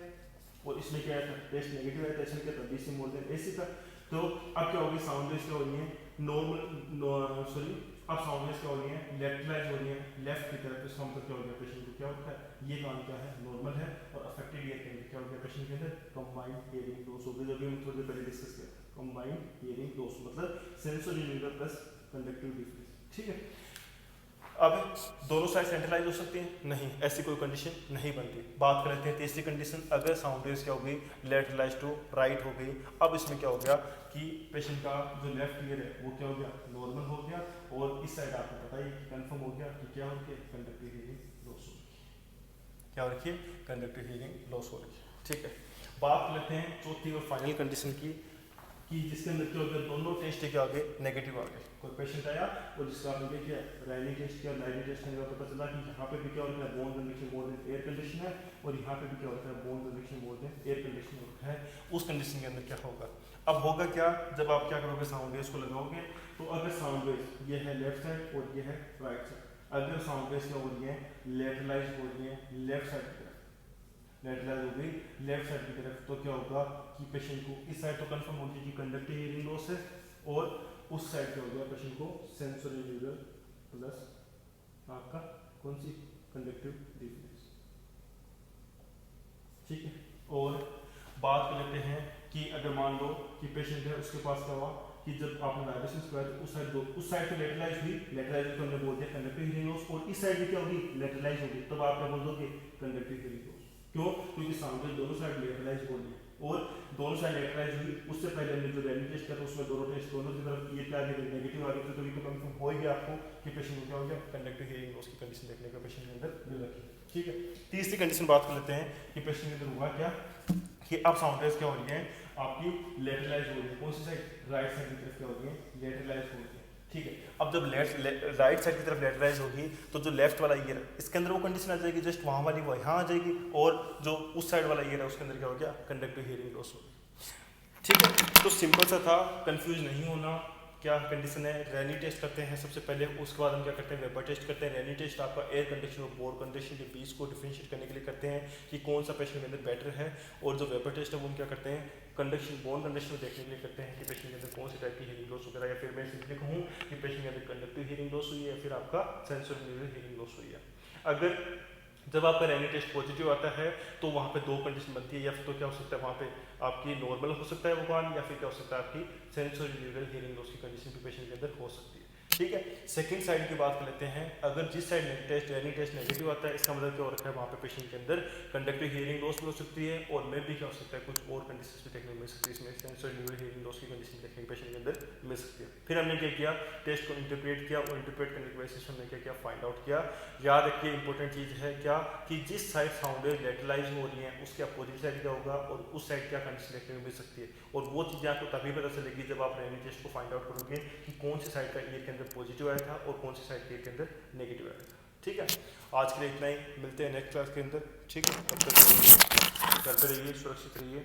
और इसमें क्या आया था, टेस्ट नेगेटिव आया था, इसमें क्या था, BC मोर देन AC था। तो अब क्या होगी, साउंड वेव्स क्या हो रही है, नॉर्मल सॉरी अब साउंड वेव्स क्या हो रही है, लेटरलाइज हो रही है लेफ्ट की तरफ, इसका मतलब क्या हो गया, पेशेंट को क्या होता है, ये कान क्या है, नॉर्मल है, और अफेक्टेड ईयर के अंदर क्या हो गया, पेशेंट के अंदर कंबाइंड हियरिंग लॉस हो गई, जो भी हम थोड़ी देर पहले डिस्कस किया था, कंबाइंड हियरिंग लॉस मतलब sensory neural plus conductive difference, ठीक है। अब दोनों साइड सेंट्रलाइज हो सकती हैं, नहीं, ऐसी कोई कंडीशन नहीं बनती। बात कर लेते हैं तीसरी कंडीशन, अगर साउंड वेव्स क्या हो गई, लेटरलाइज टू राइट हो गई। अब इसमें क्या हो गया कि पेशेंट का जो लेफ्ट ईयर है वो क्या हो गया, नॉर्मल हो गया, और इस साइड आपको पता ही कंफर्म हो गया कि क्या हो गया, कंडक्टिव हियरिंग लॉस हो रही, क्या हो रखी है, कंडक्टिव हियरिंग लॉस हो रही है, ठीक है। बात कर लेते हैं चौथी और फाइनल कंडीशन की। कि जिसके अंदर क्या हो गया, दोनों टेस्ट के आगे नेगेटिव आ गए। कोई पेशेंट आया और जिसका आपने क्या किया, रायली टेस्ट किया, लाइवली टेस्ट करने का पता चला कि यहाँ पे भी क्या होता है, बोन कंडीशन मोर देन एयर कंडीशन है, और यहाँ पे भी क्या होता है, बोन कंडीशन मोर देन एयर कंडीशन होता है। उस कंडीशन के अंदर क्या होगा, अब होगा क्या, जब आप क्या करोगे, साउंड वेव्स को लगाओगे, तो अगर साउंड वेव्स ये है लेफ्ट साइड और ये है राइट साइड, अगर साउंड वेव्स क्या हो रही है, लेटरलाइज हो रही है लेफ्ट साइड की तरफ, लेटरलाइज हो गई लेफ्ट साइड की तरफ, तो क्या होगा कि पेशेंट को इस साइड तो कंफर्म होगी कि कंडक्टिव हियरिंग लॉस है, और उस साइड क्या हो गया, पेशेंट को सेंसरी न्यूरल प्लस आपका कौन सी कंडक्टिव डिफरेंस। ठीक है, और बात कर लेते हैं कि अगर मान लो कि पेशेंट है, उसके पास क्या हुआ कि जब आपने वाइब्रेशंस किया तो उस साइड तो लेटरलाइज हुई, लेटरलाइज तो हमने बोल दिया कंडक्टिव हियरिंग लॉस, और इस साइड भी क्या होगी, लेटरलाइज होगी, तब आप क्या बोल दोगे, कंडक्टिव हियरिंग लॉस। क्यों, क्योंकि साउंड वेव दोनों साइड लेटरलाइज हो रही है, और दोनों साइड लेटरलाइज हुई। उससे पहले हमने जो रैली टेस्ट किया था उसमें दोनों टेस्ट दोनों की तरफ ये क्या नेगेटिव आ गए थे, तो ये तो कंफर्म हो ही गया आपको कि पेशेंट को क्या हो गया, कंडक्टिव हियरिंग लॉस की कंडीशन देखने का पेशेंट के अंदर मिल रखी है। ठीक है, तीसरी कंडीशन बात कर लेते हैं कि पेशेंट के अंदर हुआ क्या कि अब साउंड वेव्स क्या हो रही है, आपकी लेटरलाइज हो रही है, कौन सी साइड, राइट साइड की तरफ क्या हो रही है, लेटरलाइज हो रही है। ठीक है, अब जब राइट साइड की तरफ लेटरलाइज होगी, तो जो लेफ्ट वाला ईयर है इसके अंदर वो कंडीशन आ जाएगी, जस्ट वहाँ वाली वो यहाँ आ जाएगी, और जो उस साइड वाला ईयर है उसके अंदर क्या हो गया, कंडक्टिव हियरिंग लॉस हो गया। ठीक है, तो सिंपल सा था, कंफ्यूज नहीं होना। क्या कंडीशन है, रैली टेस्ट करते हैं सबसे पहले, उसके बाद हम क्या करते हैं, वेपर टेस्ट करते हैं। रैली टेस्ट आपका एयर कंडीशन और बोर कंडीशन के बीच को डिफरेंशिएट करने के लिए करते हैं कि कौन सा पेशेंट के अंदर बेटर है, और जो वेपर टेस्ट है वो हम क्या करते हैं, कंडक्शन बोन कंडीशन को देखने के लिए करते हैं कि पेशेंट के अंदर कौन सी टाइप की हियरिंग लॉस वगैरह, या फिर मैं सिंपली कहूँ कि पेशेंट के अंदर कंडक्टिव हियरिंग लॉस हुई है या फिर आपका सेंसरी न्यूरल हियरिंग लॉस हुई है। अगर जब आपका रैली टेस्ट पॉजिटिव आता है तो वहाँ पे दो कंडीशन बनती है, या फिर तो क्या हो सकता है वहाँ पे आपकी नॉर्मल हो सकता है वो कान, या फिर क्या हो सकता है आपकी सेंसरी न्यूरल हियरिंग लॉस की कंडीशन भी पेशेंट के अंदर हो सकती है। ठीक है, सेकंड साइड की बात कर लेते हैं। अगर जिस साइड टेस्ट रैली टेस्ट नेगेटिव आता है, इसका मतलब क्या हो रखा है, वहाँ पे पेशेंट के अंदर कंडक्टिव हियरिंग लॉस भी हो सकती है, और में भी क्या हो सकता है, कुछ और कंडीशन भी देखने को मिल सकती है, इसमें सेंसरी न्यूरल हियरिंग लॉस की कंडीशन देखने के पेशेंट के अंदर मिल सकती है। फिर हमने क्या किया, टेस्ट को इंटरप्रेट किया, और इंटरप्रेट करने की बेसिस हमने क्या किया, फाइंड आउट किया। याद रखिए इंपॉर्टेंट चीज़ है क्या, कि जिस साइड साउंड वेव लेटरलाइज हो रही है उसके अपोजिट साइड क्या होगा, और उस साइड क्या कंडीशन देखने को मिल सकती है, और वो चीज़ें आपको तभी पता चलेगी जब आप रैली टेस्ट को फाइंड आउट करोगे कि कौन सी साइड का ईयर के अंदर पॉजिटिव आया था और कौन सी साइड के अंदर नेगेटिव आया था। ठीक है, आज के लिए इतना ही, मिलते हैं नेक्स्ट क्लास के अंदर। ठीक है, तब तक घर पे रहिए, सुरक्षित रहिए।